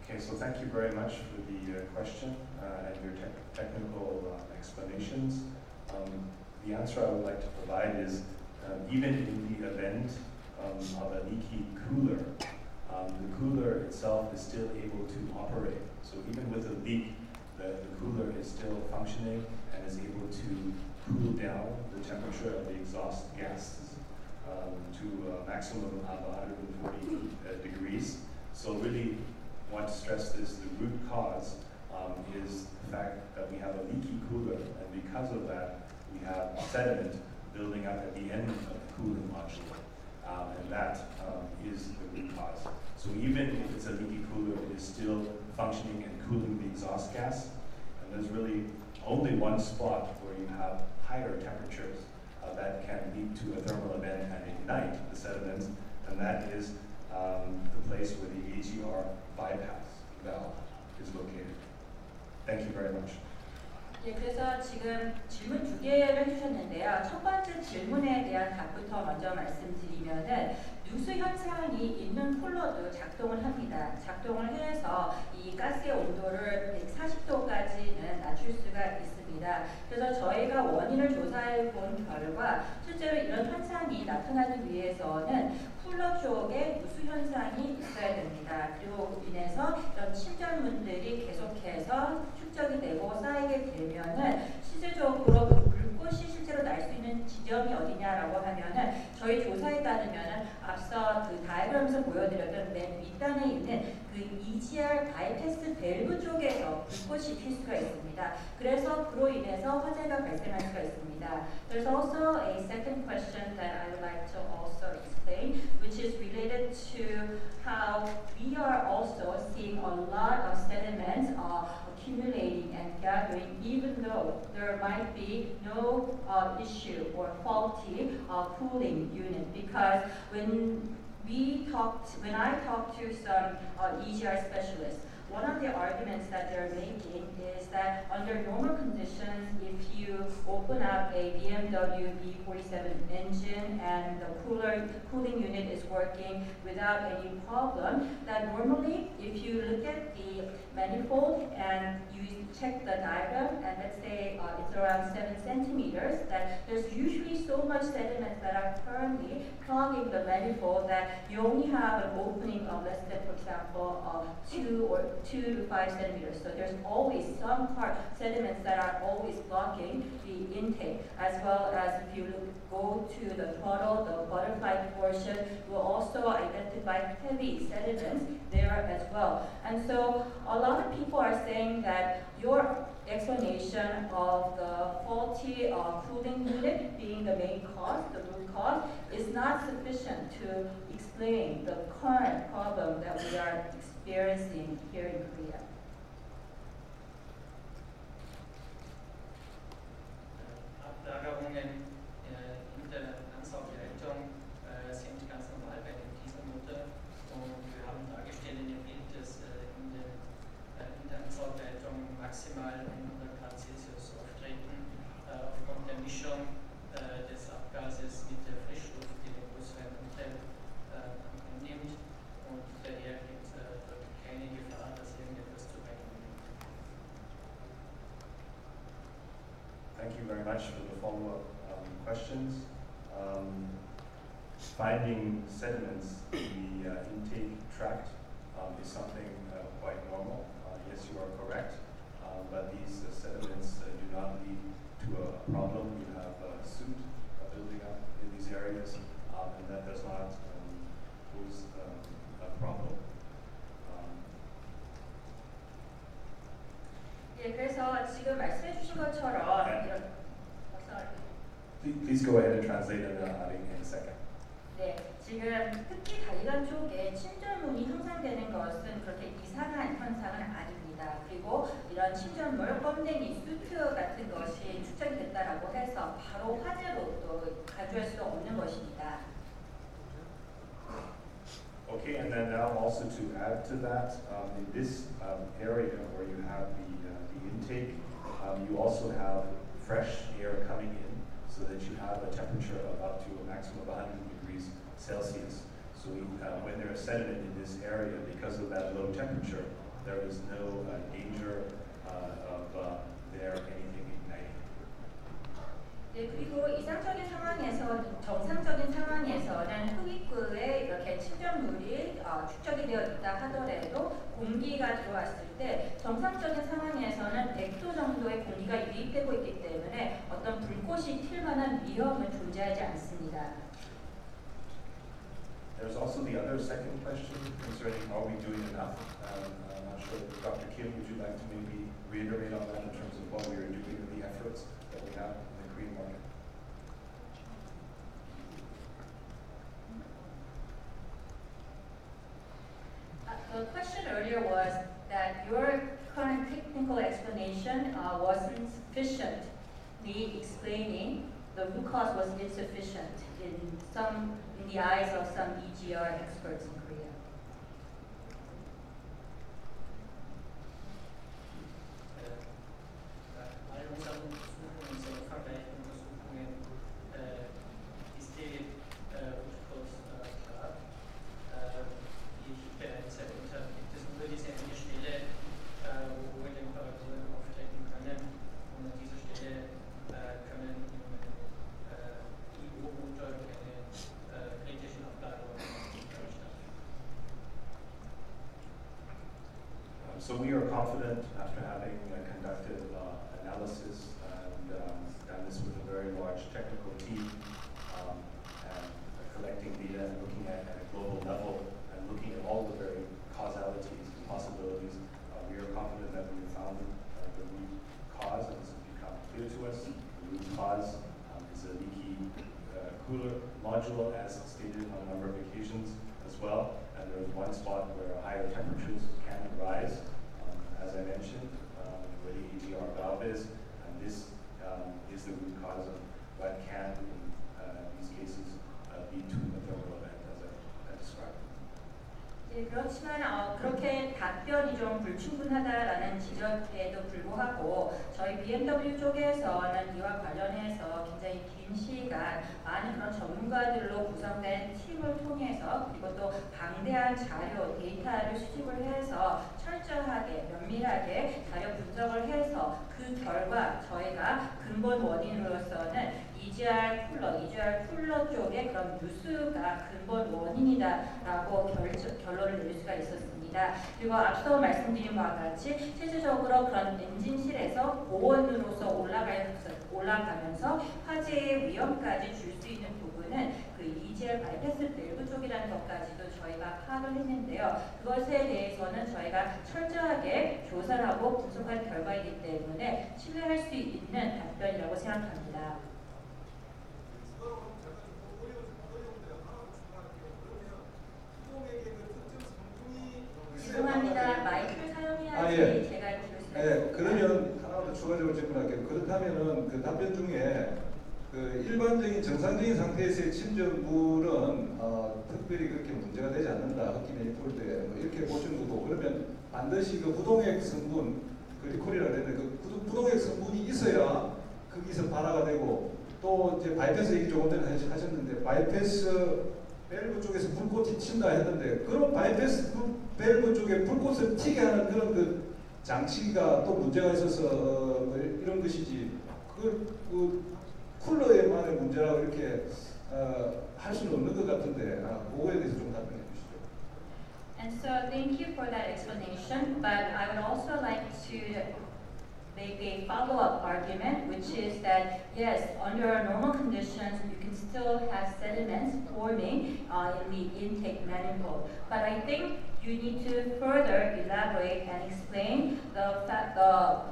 Okay, so thank you very much for the question and your technical explanations. The answer I would like to provide is even in the event of a leaky cooler, the cooler itself is still able to operate. So even with a leak, the cooler is still functioning and is able to cool down the temperature of the exhaust gases to a maximum of 140 degrees. So really want to stress this, the root cause is the fact that we have a leaky cooler, and because of that we have sediment building up at the end of the cooling module, and that is the root cause. So even if it's a leaky cooler, it is still functioning and cooling the exhaust gas. And there's really only one spot where you have higher temperatures that can lead to a thermal event and ignite the sediments, and that is the place where the AGR bypass valve is located. Thank you very much. 예, 그래서 지금 질문 두 개를 해주셨는데요. 첫 번째 질문에 대한 답부터 먼저 말씀드리면은 누수 현상이 있는 쿨러도 작동을 합니다. 작동을 해서 이 가스의 온도를 140도까지는 낮출 수가 있습니다. 그래서 저희가 원인을 조사해 본 결과 실제로 이런 현상이 나타나기 위해서는 쿨러 쪽에 누수 현상이 있어야 됩니다. 그리고 인해서 이런 침전물들이 계속해서 축적이 되고 쌓이게 되면은 실질적으로 불꽃이 실제로 날 수 있는 지점이 어디냐라고 하면은 저희 조사에 따르면은 앞서 그 다이어그램에서 보여드렸던 맨 윗단에 있는 그 EGR 바이패스 밸브 쪽에서 불꽃이 튈 수가 있습니다. 그래서 그로 인해서 화재가 발생할 수가 있습니다. There's also a second question that I would like to also explain, which is related to how we are also seeing a lot of sediments accumulating and gathering, even though there might be no issue or faulty cooling unit. Because when I talked to some EGR specialists, one of the arguments that they're making is that under normal conditions, if you open up a BMW B47 engine and the cooling unit is working without any problem, that normally if you look at the manifold and you check the diagram, and let's say it's around 7 centimeters, that there's usually so much sediments that are currently clogging the manifold that you only have an opening of less than, for example, 2 to 5 centimeters. So there's always some sediments that are always blocking the intake, as well as if you go to the throttle, the butterfly portion, you will also identify heavy sediments there as well. And so a lot of people are saying that your explanation of the faulty cooling unit being the main cause, the root cause, is not sufficient to explain the current problem that we are experiencing here in Korea. Ablagerungen in der Ansaugleitung sind ganz normal bei dem Dieselmotor, und wir haben dargestellt in dem Bild, dass in der Ansaugleitung maximal 100 Grad Celsius auftreten aufgrund der Mischung des Abgases mit der Frischluft, die den größeren Anteil einnimmt, und daher gibt es dort keine Gefahr, dass irgendetwas zu brennen nimmt. Thank you very much for the follow-up questions. Finding sediments in the intake tract is something quite normal. Yes, you are correct, but these sediments do not lead to a problem. You have soot building up in these areas, and that does not pose a problem. 예, 그래서 지금 말씀해주신 것처럼 이런 Please go ahead and translate in a second. 네, 지금 흡기 관리관 쪽에 침전물이 형성되는 것은 그렇게 이상한 현상은 아닙니다. 그리고 이런 침전물, 껌댕이, 수트 같은 것이 축적이 됐다라고 해서 바로 화재로 또 가져갈 수 없는 것입니다. Okay, and then now also to add to that, in this area where you have the intake, you also have fresh air coming in, so that you have a temperature of up to a maximum of 100 degrees Celsius. So when there is sediment in this area, because of that low temperature, there is no danger of there anything igniting. 네, 그리고 이상적인 상황에서, 정상적인 상황에서는 흡입구에 이렇게 침전물이 축적이 되어 있다 하더라도 공기가 들어왔을 때 정상적인 상황에서는 100도 정도의 공기가 유입되고 있기 때문에 어떤 불꽃이 튈 만한 위험은 존재하지 않습니다. There's also the other second question concerning are we doing enough? I'm not sure, Dr. Kim, would you like to maybe reiterate on that in terms of what we are doing and the efforts that we have in the Korean market? The question earlier was that your current technical explanation wasn't sufficiently explaining the root cause was insufficient in the eyes of some EGR experts in Korea. All unseren Untersuchungen, unsere umfangreichen Untersuchungen, ist die Root Cause klar. Wie ich bereits erwähnt habe, gibt es nur diese eine Stelle, wo hohe Temperaturen auftreten können, und an dieser Stelle können im IO-Motor keine kritischen Ablagerungen stattfinden. So we are confident after having conducted analysis and done this with a very large technical team and collecting data and looking at a global level and looking at all the very causalities and possibilities. We are confident that we have found the root cause, and this has become clear to us. The root cause is a leaky cooler module, as stated on a number of occasions as well. And there is one spot where higher temperatures can rise, as I mentioned, where the EGR valve is, and this is the root cause of what can, in these cases, lead to a thermal event, as I described. 네, 그렇지만 그렇게 답변이 좀 불충분하다라는 지적에도 불구하고 저희 BMW 쪽에서는 이와 관련해서 굉장히 긴 시간 많은 그런 전문가들로 구성된 팀을 통해서 그리고 또 방대한 자료, 데이터를 수집을 해서 철저하게 면밀하게 자료 분석을 해서 그 결과 저희가 근본 원인으로서는 EGR 쿨러 쪽의 그런 누수가 근본 원인이다라고 결론을 내릴 수가 있었습니다. 그리고 앞서 말씀드린 바와 같이 실질적으로 그런 엔진실에서 고온으로서 올라가면서 화재의 위험까지 줄 수 있는 부분은 그 EGR 바이패스 밸브 쪽이라는 것까지도 저희가 파악을 했는데요. 그것에 대해서는 저희가 철저하게 조사를 하고 분석한 결과이기 때문에 신뢰할 수 있는 답변이라고 생각합니다. 죄송합니다. 마이크를 사용해야지 예. 제가 들을 수가 예, 있습니다. 그러면 하나 더 추가적으로 질문할게요. 그렇다면은 그 답변 중에 그 일반적인 정상적인 상태에서의 침전물은 특별히 그렇게 문제가 되지 않는다. 흡기 매니폴드에 뭐 이렇게 보신 거고, 그러면 반드시 그 부동액 성분, 그 리콜이라고 했는데 그 부동액 성분이 있어야 거기서 발화가 되고, 또 이제 바이패스 얘기 조금 전에 하셨는데 바이패스 밸브 쪽에서 불꽃이 튄다 했는데, 그런 바이패스 밸브 쪽에 불꽃을 튀게 하는 그런 그 장치가 또 문제가 있어서 이런 것이지, 그 쿨러에만의 문제라고 이렇게 할 수는 없는 것 같은데, 그거에 대해서 좀 답변해 주시죠. And so thank you for that explanation, but I would also like to make a follow-up argument, which is that yes, under normal conditions, you can still have sediments forming in the intake manifold. But I think you need to further elaborate and explain the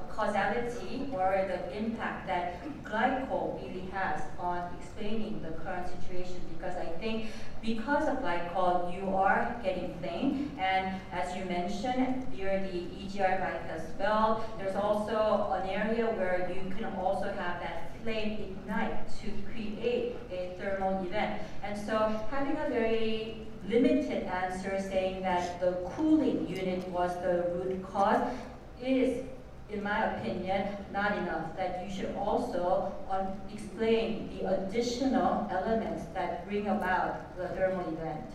causality or the impact that glycol really has on explaining the current situation. Because I think because of glycol, you are getting flame, and as you mentioned, near the EGR bypass valve, there's also an area where you can also have that flame ignite to create a thermal event. And so having a very limited answer saying that the cooling unit was the root cause is, in my opinion, not enough. That you should also explain the additional elements that bring about the thermal event.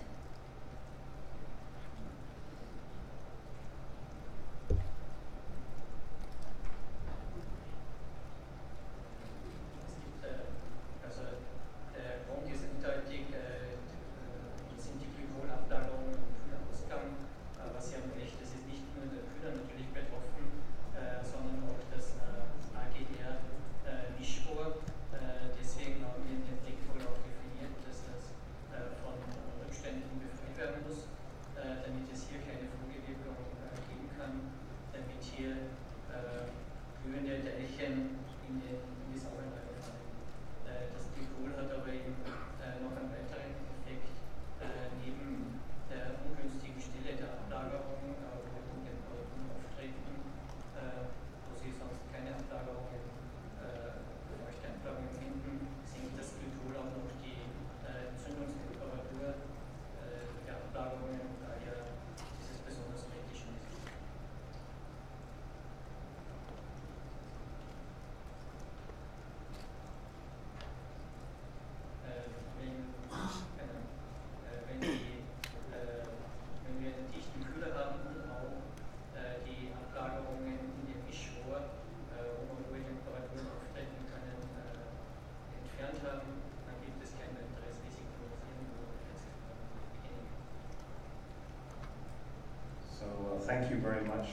Thank you very much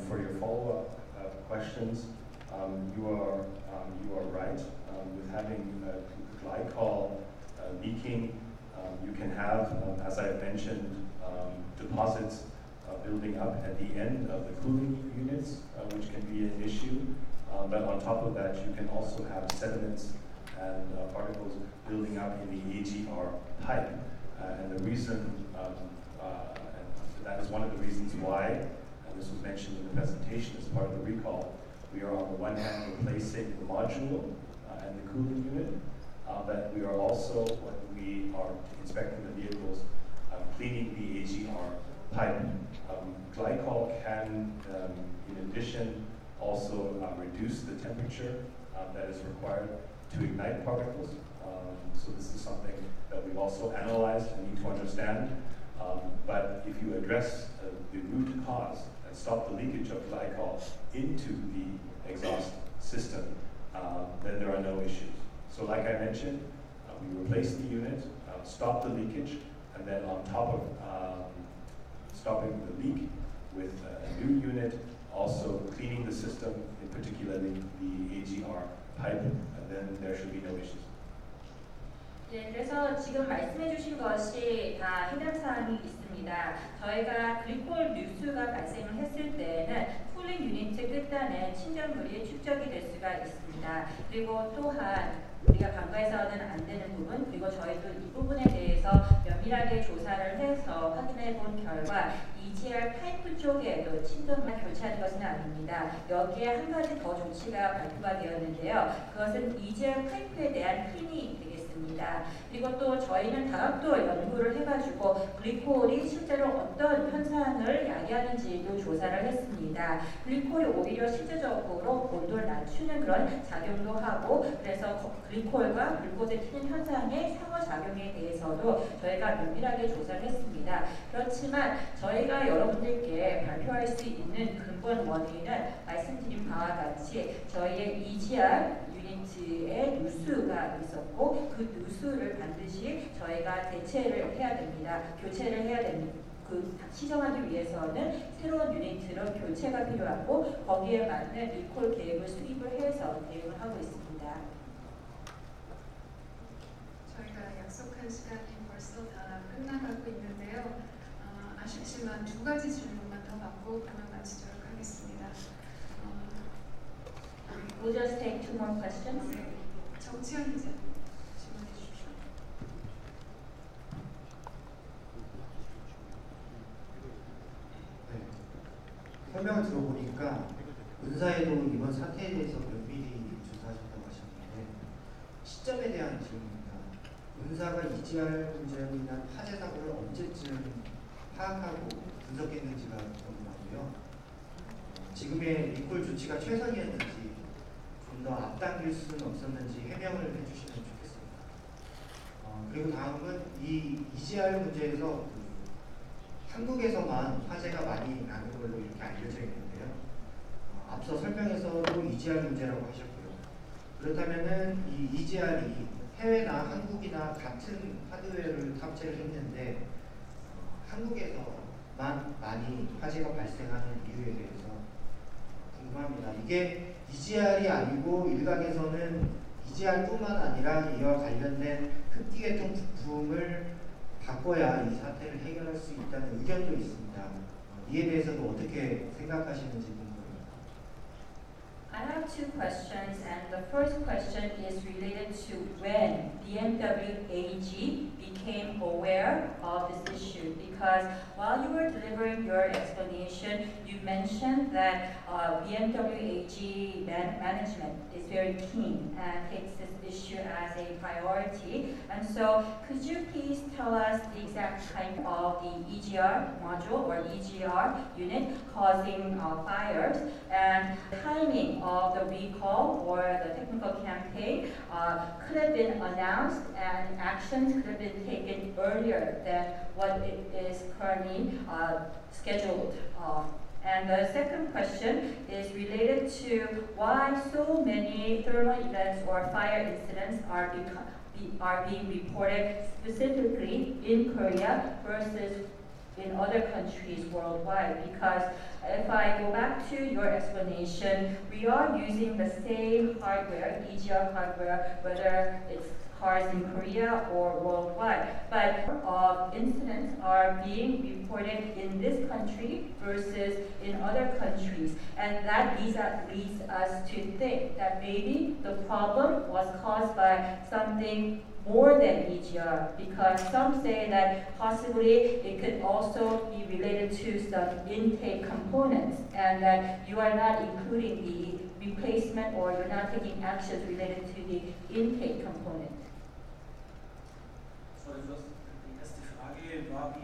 for your follow-up questions. You are right. With having glycol leaking, you can have, as I've mentioned, deposits building up at the end of the cooling units, which can be an issue. But on top of that, you can also have sediments and particles building up in the AGR pipe. And the reason, that is one of the reasons why, and this was mentioned in the presentation as part of the recall, we are on the one hand replacing the module and the cooling unit, but we are also, when we are inspecting the vehicles, cleaning the AGR pipe. Glycol can, in addition, also reduce the temperature that is required to ignite particles. So this is something that we've also analyzed and need to understand. But if you address the root cause and stop the leakage of glycol into the exhaust system, then there are no issues. So like I mentioned, we replace the unit, stop the leakage, and then on top of stopping the leak with a new unit, also cleaning the system, in particularly the AGR pipe, and then there should be no issues. 네, 그래서 지금 말씀해주신 것이 다 해당 사항이 있습니다. 저희가 글리콜 누수가 발생을 했을 때는 쿨링 유니트 끝단에 침전물이 축적이 될 수가 있습니다. 그리고 또한 우리가 간과해서는 안 되는 부분, 그리고 저희도 이 부분에 대해서 면밀하게 조사를 해서 확인해 본 결과 EGR 파이프 쪽에도 침전만 교체하는 것은 아닙니다. 여기에 한 가지 더 조치가 발표가 되었는데요. 그것은 EGR 파이프에 대한 클리닝이 되겠습니다. 그리고 또 저희는 다각도 연구를 해가지고 글리콜이 실제로 어떤 현상을 야기하는지도 조사를 했습니다. 글리콜이 오히려 실제적으로 온도를 낮추는 그런 작용도 하고, 그래서 글리콜과 글루코즈의 튀는 현상의 상호작용에 대해서도 저희가 면밀하게 조사를 했습니다. 그렇지만 저희가 여러분들께 발표할 수 있는 근본 원인은 말씀드린 바와 같이 저희의 EGR 유니트에 누수가 있었고, 그 누수를 반드시 저희가 대체를 해야 됩니다. 교체를 해야 됩니다. 그 시정하기 위해서는 새로운 유니트로 교체가 필요하고, 거기에 맞는 리콜 계획을 수립을 해서 대응을 하고 있습니다. 저희가 약속한 시간이 벌써 다 끝나가고 있는데요. 아쉽지만 두 가지 질문만 더 받고 그만 마치도록 하겠습니다. We'll just take two more questions. 네, 정치현 기자 질문해 주십시오. 네, 설명을 들어보니까 은사에도 이번 사태에 대해서 면밀히 조사하셨다고 하셨는데 시점에 대한 질문입니다. 은사가 EGR 문제로 인한 화재 사고를 언제쯤 파악하고 분석했는지가 궁금하고요. 지금의 리콜 조치가 최선이었는지 좀 더 앞당길 수는 없었는지 해명을 해주시면 좋겠습니다. 그리고 다음은 이 EGR 문제에서 한국에서만 화재가 많이 나는 걸로 이렇게 알려져 있는데요. 앞서 설명에서도 EGR 문제라고 하셨고요. 그렇다면은 이 EGR이 해외나 한국이나 같은 하드웨어를 탑재를 했는데 한국에서만 많이 화재가 발생하는 이유에 대해서 궁금합니다. 이게 EGR이 아니고 일각에서는 EGR뿐만 아니라 이와 관련된 흡기 계통 부품을 바꿔야 이 사태를 해결할 수 있다는 의견도 있습니다. 이에 대해서도 어떻게 생각하시는지 궁금합니다. I have two questions, and the first question is related to when BMW AG became aware of this issue. Because while you were delivering your explanation, you mentioned that BMW AG management is very keen and takes this issue as a priority. And so, could you please tell us the exact type of the EGR module or EGR unit causing fires, and the timing of the recall or the technical campaign could have been announced and actions could have been taken earlier than what it is currently scheduled. And the second question is related to why so many thermal events or fire incidents are being reported specifically in Korea versus in other countries worldwide. Because if I go back to your explanation, we are using the same hardware, EGR hardware, whether it's cars in Korea or worldwide. But incidents are being reported in this country versus in other countries. And that leads us to think that maybe the problem was caused by something more than EGR, because some say that possibly it could also be related to some intake components, and that you are not including the replacement or you're not taking actions related to the intake component. So die erste Frage war,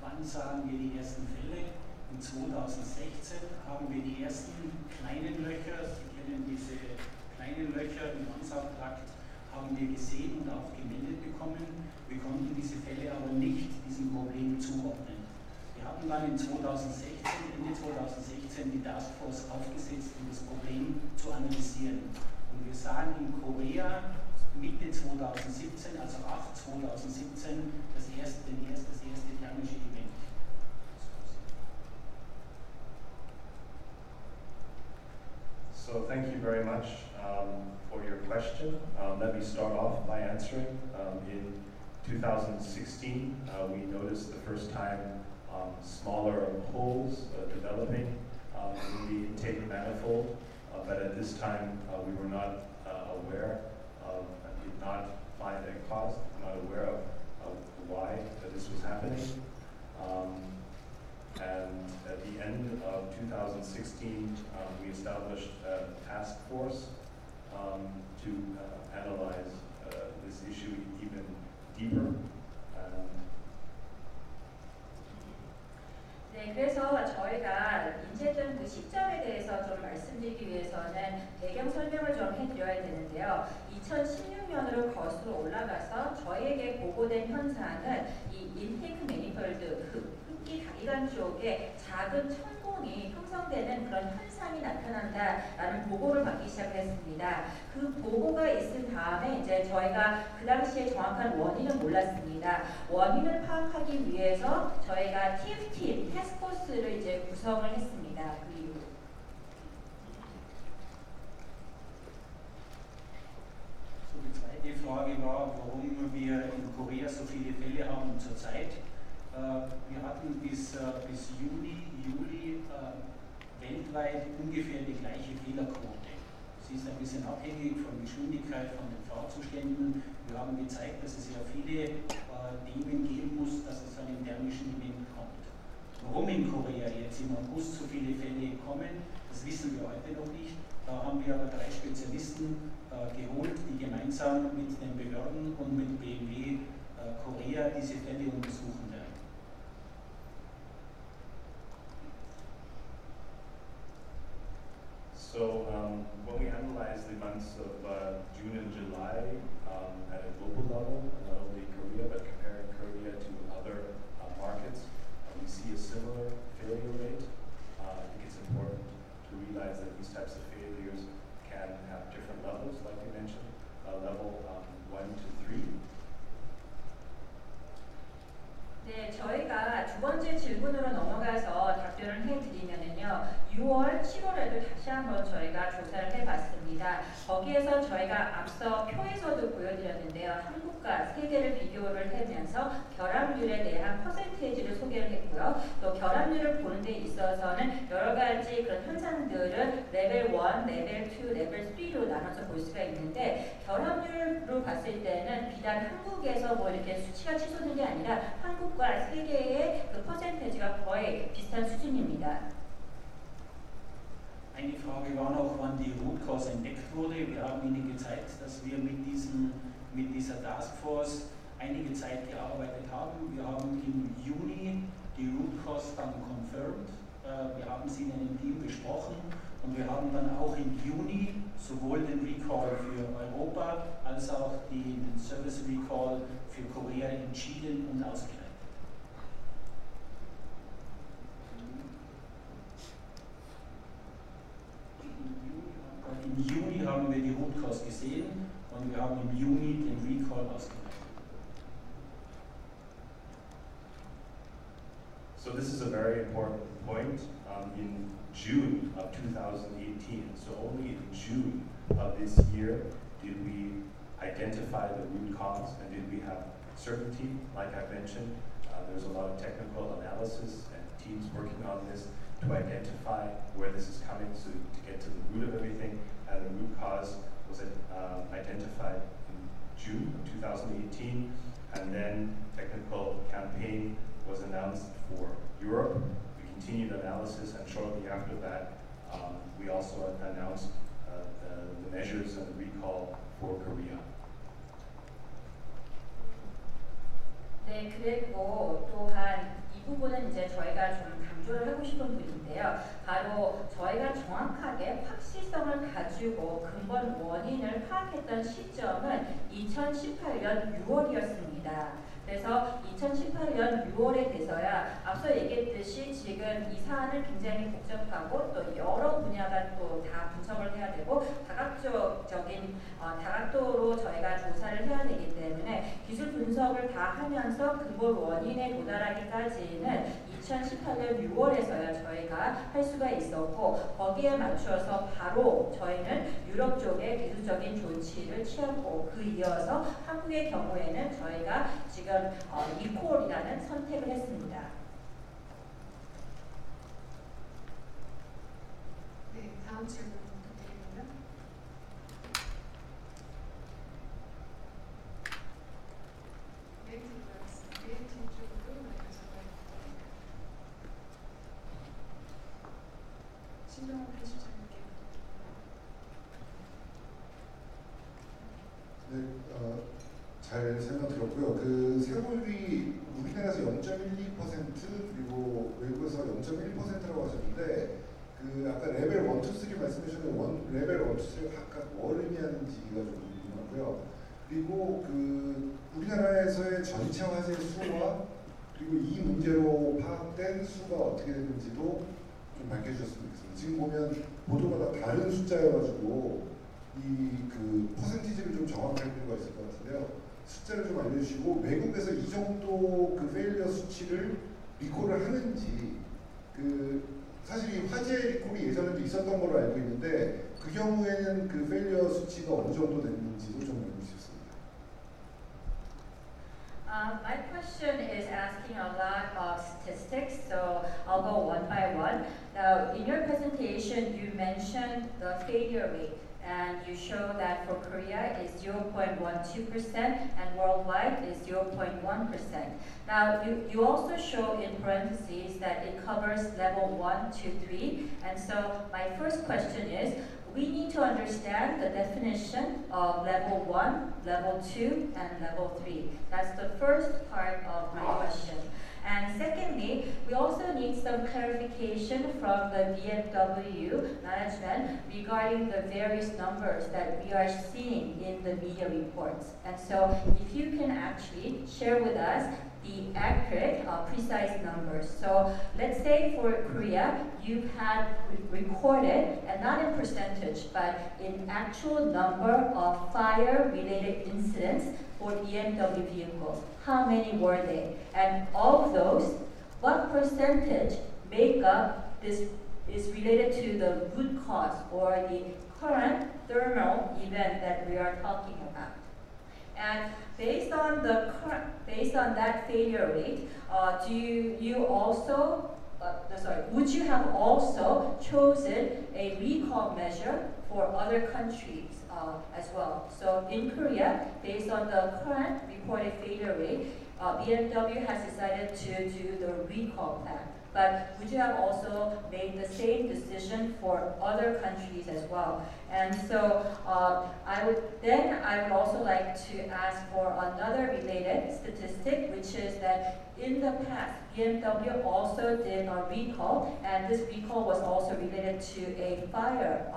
wann dann sahen wir die ersten Fälle. In 2016 haben wir die ersten kleinen Löcher, Sie kennen diese kleinen Löcher im Ansaugtrakt, haben wir gesehen und auch gemeldet bekommen. Wir konnten diese Fälle aber nicht diesem Problem zuordnen. Wir hatten dann in 2016, Ende 2016 die Taskforce aufgesetzt, um das Problem zu analysieren. Und wir sahen in Korea Mitte 2017, also 8 2017, das erste thermische Event. So thank you very much for your question. Let me start off by answering. In 2016, we noticed the first time smaller holes developing in the intake manifold, but at this time we were not aware of, and did not find a cause, not aware of why this was happening. And at the end of 2016, we established a task force to analyze this issue even deeper. 네, 그래서 저희가 인쇄된 그 시점에 대해서 좀 말씀드리기 위해서는 배경 설명을 좀 해드려야 되는데요. 2016년으로 거슬러 올라가서 저희에게 보고된 현상은 이 인테이크 매니폴드 흡기 가기관 쪽에 작은 천공이 형성되는 그런 현상이 나타난다라는 보고를 받기 시작했습니다. 그 보고가 있은 다음에 이제 저희가 그 당시에 정확한 원인은 몰랐습니다. 원인을 파악하기 위해서 저희가 TFT 태스크포스를 이제 구성을 했습니다. 그 이후. So, die zweite Frage war, warum wir in Korea so viele Fälle haben zurzeit. Wir hatten bis Juli weltweit ungefähr die gleiche Fehlerquote. Sie ist ein bisschen abhängig von Geschwindigkeit, von den Fahrzuständen. Wir haben gezeigt, dass es ja viele Themen geben muss, dass es zu einem thermischen Event kommt. Warum in Korea jetzt im August so viele Fälle kommen, das wissen wir heute noch nicht. Da haben wir aber 3 Spezialisten geholt, die gemeinsam mit den Behörden und mit BMW Korea diese Fälle untersuchen werden. So when we analyze the months of June and July at a global level, not only Korea, but comparing Korea to other markets, we see a similar failure rate. I think it's important to realize that these types of failures can have different levels, like you mentioned, level 1 to 3. 네, 저희가 두 번째 질문으로 넘어가서 답변을 해드리면은요, 6월, 7월에도 다시 한번 저희가 조사를 해봤습니다. 거기에서 저희가 앞서 표에서도 보여드렸는데요, 한국과 세계를 비교를 하면서 결합률에 대한 퍼센테이지를 소개를 했고요. 또 결합률을 보는 데 있어서는 여러 가지 그런 현상들을 레벨 1, 레벨 2, 레벨 3로 나눠서 볼 수가 있는데, 결합률로 봤을 때는 비단 한국에서 뭐 이렇게 수치가 치솟는 게 아니라 한국과 세계의 그 퍼센테이지가 거의 비슷한 수준입니다. Eine Frage war noch, wann die Root Cause entdeckt wurde. Wir haben Ihnen gezeigt, dass wir mit dieser Taskforce einige Zeit gearbeitet haben. Wir haben im Juni die Root Cause dann confirmed. Wir haben sie in einem Team besprochen und wir haben dann auch im Juni sowohl den Recall für Europa als auch den Service Recall für Korea entschieden und ausgeleitet. Im Juni haben wir die Root Cause gesehen und wir haben im Juni den Recall ausgeleitet. So this is a very important point. In June of 2018, so only in June of this year did we identify the root cause and did we have certainty. Like I mentioned, there's a lot of technical analysis and teams working on this to identify where this is coming, so to get to the root of everything, and the root cause was identified in June of 2018, and then technical campaign was announced for Europe. We continued analysis, and shortly after that, we also announced the measures and the recall for Korea. 네, 그리고 또한 부분은 이제 저희가 좀 강조를 하고 싶은 부분인데요. 바로 저희가 정확하게 확실성을 가지고 근본 원인을 파악했던 시점은 2018년 6월이었습니다. 그래서 2018년 6월에 돼서야 앞서 얘기했듯이 지금 이 사안은 굉장히 복잡하고 또 여러 분야가 또 다 분석을 해야 되고 다각도로 저희가 조사를 해야 되기 때문에 기술 분석을 다 하면서 근본 원인에 도달하기까지는 2018년 6월에서야 저희가 할 수가 있었고 거기에 맞춰서 바로 저희는 유럽 쪽에 기술적인 조치를 취하고 그 이어서 한국의 경우에는 저희가 지금 리콜이라는 선택을 했습니다. 네, 다음 질문 부탁드립니다. 네, 뒤쪽으로 가져가요. 신정호 편집장님께 네, 잘 설명 들었고요. 그 세월이 우리나라에서 0.12% 그리고 외국에서 0.1%라고 하셨는데 그 아까 레벨 1, 2, 3 말씀하셨는데 레벨 1, 2, 3가 각각 뭘 의미하는지가 좀 궁금하고요. 그리고 그 우리나라에서의 전체 화재 수와 그리고 이 문제로 파악된 수가 어떻게 되는지도 좀 밝혀주셨으면 좋겠습니다. 지금 보면 보도가 다 다른 숫자여가지고 이 그 퍼센티지를 좀 정확할 필요가 있을 것 같은데요. 숫자를 좀 알려주시고 외국에서 이 정도 그 페일리어 수치를 리콜을 하는지 그 사실 이 화재 리콜이 예전에도 있었던 걸로 알고 있는데 그 경우에는 그 페일리어 수치가 어느 정도 됐는지도 좀 알려주셨습니다. My question is asking a lot of statistics, so I'll go one by one. Now, in your presentation, you mentioned the failure rate, and you show that for Korea is 0.12% and worldwide is 0.1%. Now, you also show in parentheses that it covers level 1 to 3, and so my first question is, we need to understand the definition of level 1, level 2, and level 3. That's the first part of my question. And secondly, we also need some clarification from the BMW management regarding the various numbers that we are seeing in the media reports. And so if you can actually share with us the accurate, precise numbers. So let's say for Korea, you've had recorded, and not in percentage, but in actual number of fire-related incidents for BMW vehicles. How many were they? And of those, what percentage make up this is related to the root cause or the current thermal event that we are talking about? And based on that failure rate, would you have also chosen a recall measure for other countries as well? So in Korea, based on the current reported failure rate, BMW has decided to do the recall plan. But would you have also made the same decision for other countries as well? And so I would also like to ask for another related statistic, which is that in the past, BMW also did a recall, and this recall was also related to a fire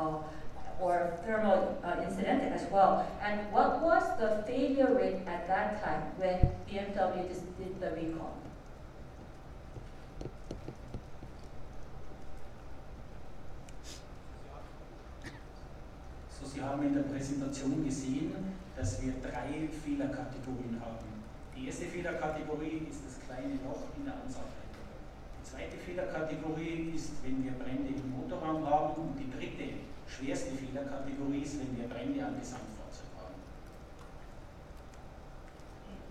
or thermal incident as well. And what was the failure rate at that time when BMW did the recall? So, Sie haben in der Präsentation gesehen, dass wir 3 Fehlerkategorien haben. Die erste Fehlerkategorie ist das kleine Loch in der Ansaugleitung. Die zweite Fehlerkategorie ist, wenn wir Brände im Motorraum haben. Und die dritte, schwerste Fehlerkategorie ist, wenn wir Brände am Gesamtfahrzeug haben.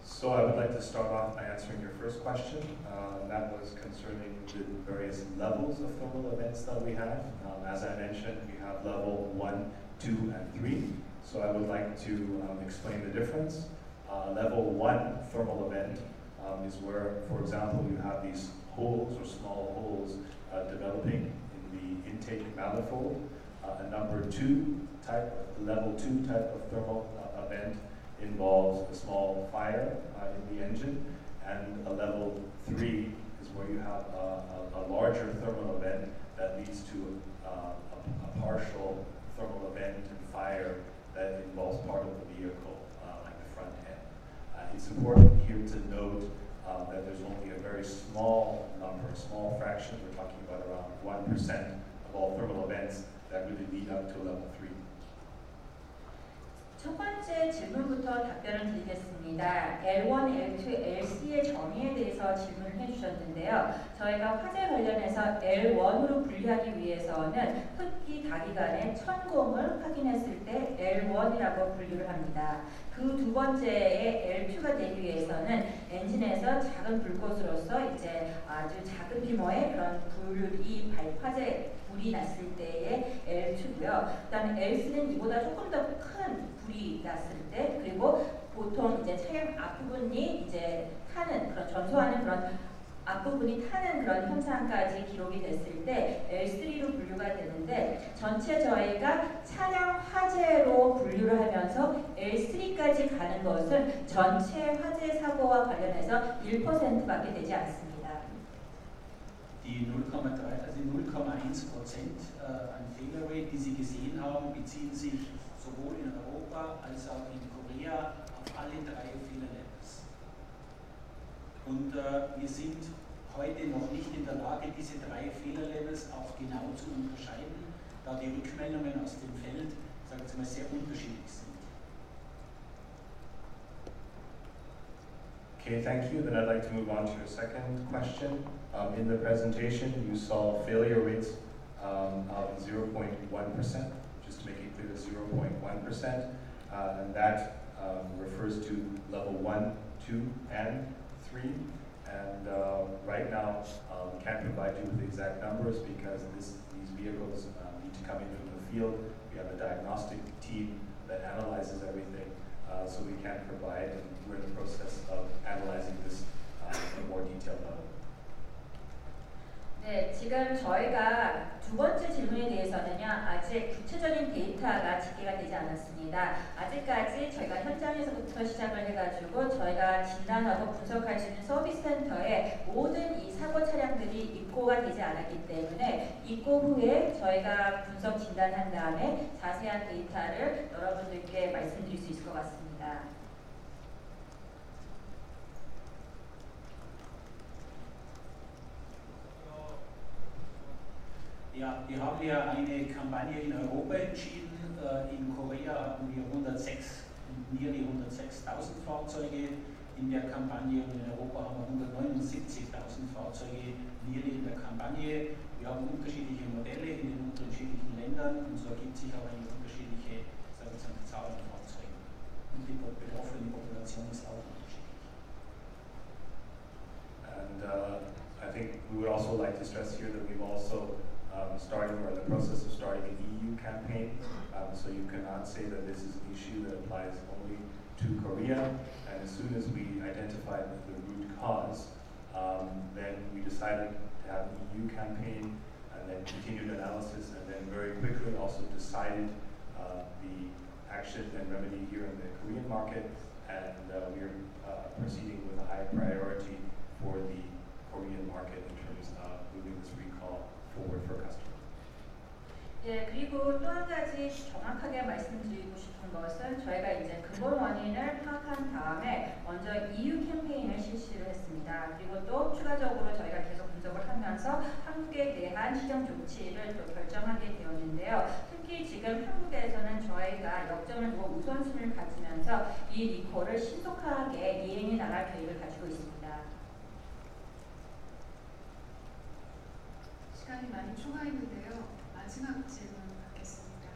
So I would like to start off by answering your first question. That was concerning the various levels of thermal events that we have. As I mentioned, we have level 1, 2, and 3. So I would like to explain the difference. Level 1 thermal event is where, for example, you have these holes or small holes developing in the intake manifold. A level 2 type of thermal event involves a small fire in the engine, and a level 3 is where you have a larger thermal event that leads to a partial thermal event and fire that involves part of the vehicle, like the front end. It's important here to note that there's only a very small number, a small fraction, we're talking about around 1% of all thermal events that really lead up to level 3. 첫 번째 질문부터 답변을 드리겠습니다. L1, L2, L3의 정의에 대해서 질문을 해주셨는데요. 저희가 화재 관련해서 L1으로 분류하기 위해서는 흡기 다기간의 천공을 확인했을 때 L1이라고 분류를 합니다. 그 두 번째의 L2가 되기 위해서는 엔진에서 작은 불꽃으로서 이제 아주 작은 규모의 그런 불이 화재 불이 났을 때의 L2고요. 그다음에 L3는 이보다 조금 더 큰 불이 났을 때, 그리고 보통 이제 차량 앞부분이 이제 타는 그런 전소하는 그런 앞부분이 타는 그런 현상까지 기록이 됐을 때 L3로 분류가 되는데, 전체 저희가 차량 화재로 분류를 하면서 L3까지 가는 것은 전체 화재 사고와 관련해서 1%밖에 되지 않습니다. Die 0,3, also die 0,1% an Fehlerrate, die Sie gesehen haben, beziehen sich sowohl in Europa als auch in Korea auf alle 3 Fehlerlevels. Und wir sind heute noch nicht in der Lage, diese 3 Fehlerlevels auch genau zu unterscheiden, da die Rückmeldungen aus dem Feld, sagen Sie mal, sehr unterschiedlich sind. Okay, thank you. Then I'd like to move on to your second question. In the presentation, you saw failure rates of 0.1%, just to make it clear, 0.1%, and that refers to level 1, 2, and 3. And right now, can't provide you with the exact numbers because these vehicles need to come in from the field. We have a diagnostic team that analyzes everything, so we can't provide, and we're in the process of analyzing this at a more detailed level. 네, 지금 저희가 두 번째 질문에 대해서는요, 아직 구체적인 데이터가 집계가 되지 않았습니다. 아직까지 저희가 현장에서부터 시작을 해가지고 저희가 진단하고 분석할 수 있는 서비스 센터에 모든 이 사고 차량들이 입고가 되지 않았기 때문에 입고 후에 저희가 분석 진단한 다음에 자세한 데이터를 여러분들께 말씀드릴 수 있을 것 같습니다. Ja, wir haben ja eine Kampagne in Europa entschieden. In Korea hatten wir nearly 106.000 Fahrzeuge in der Kampagne und in Europa haben wir 179.000 Fahrzeuge nearly in der Kampagne. Wir haben unterschiedliche Modelle in den unterschiedlichen Ländern und so ergibt sich auch eine unterschiedliche Zahl an Fahrzeugen. Und die betroffene Population ist auch unterschiedlich. And I think we would also like to stress here that we've also starting or in the process of starting an EU campaign, so you cannot say that this is an issue that applies only to Korea. And as soon as we identified the root cause, then we decided to have an EU campaign and then continued analysis, and then very quickly also decided the action and remedy here in the Korean market, and we're proceeding with a high priority for the Korean market in terms of moving this recall forward for customers. 예, 그리고 또 한 가지 정확하게 말씀드리고 싶은 것은 저희가 이제 근본 원인을 파악한 다음에 먼저 EU 캠페인을 실시를 했습니다. 그리고 또 추가적으로 저희가 계속 분석을 하면서 한국에 대한 시정 조치를 또 결정하게 되었는데요. 특히 지금 한국에서는 저희가 역점을 두고 우선순위를 가지면서 이 리콜을 신속하게 이행해 나갈 계획을 가지고 있습니다. 시간이 많이 초과했는데요. 마지막 질문 받겠습니다.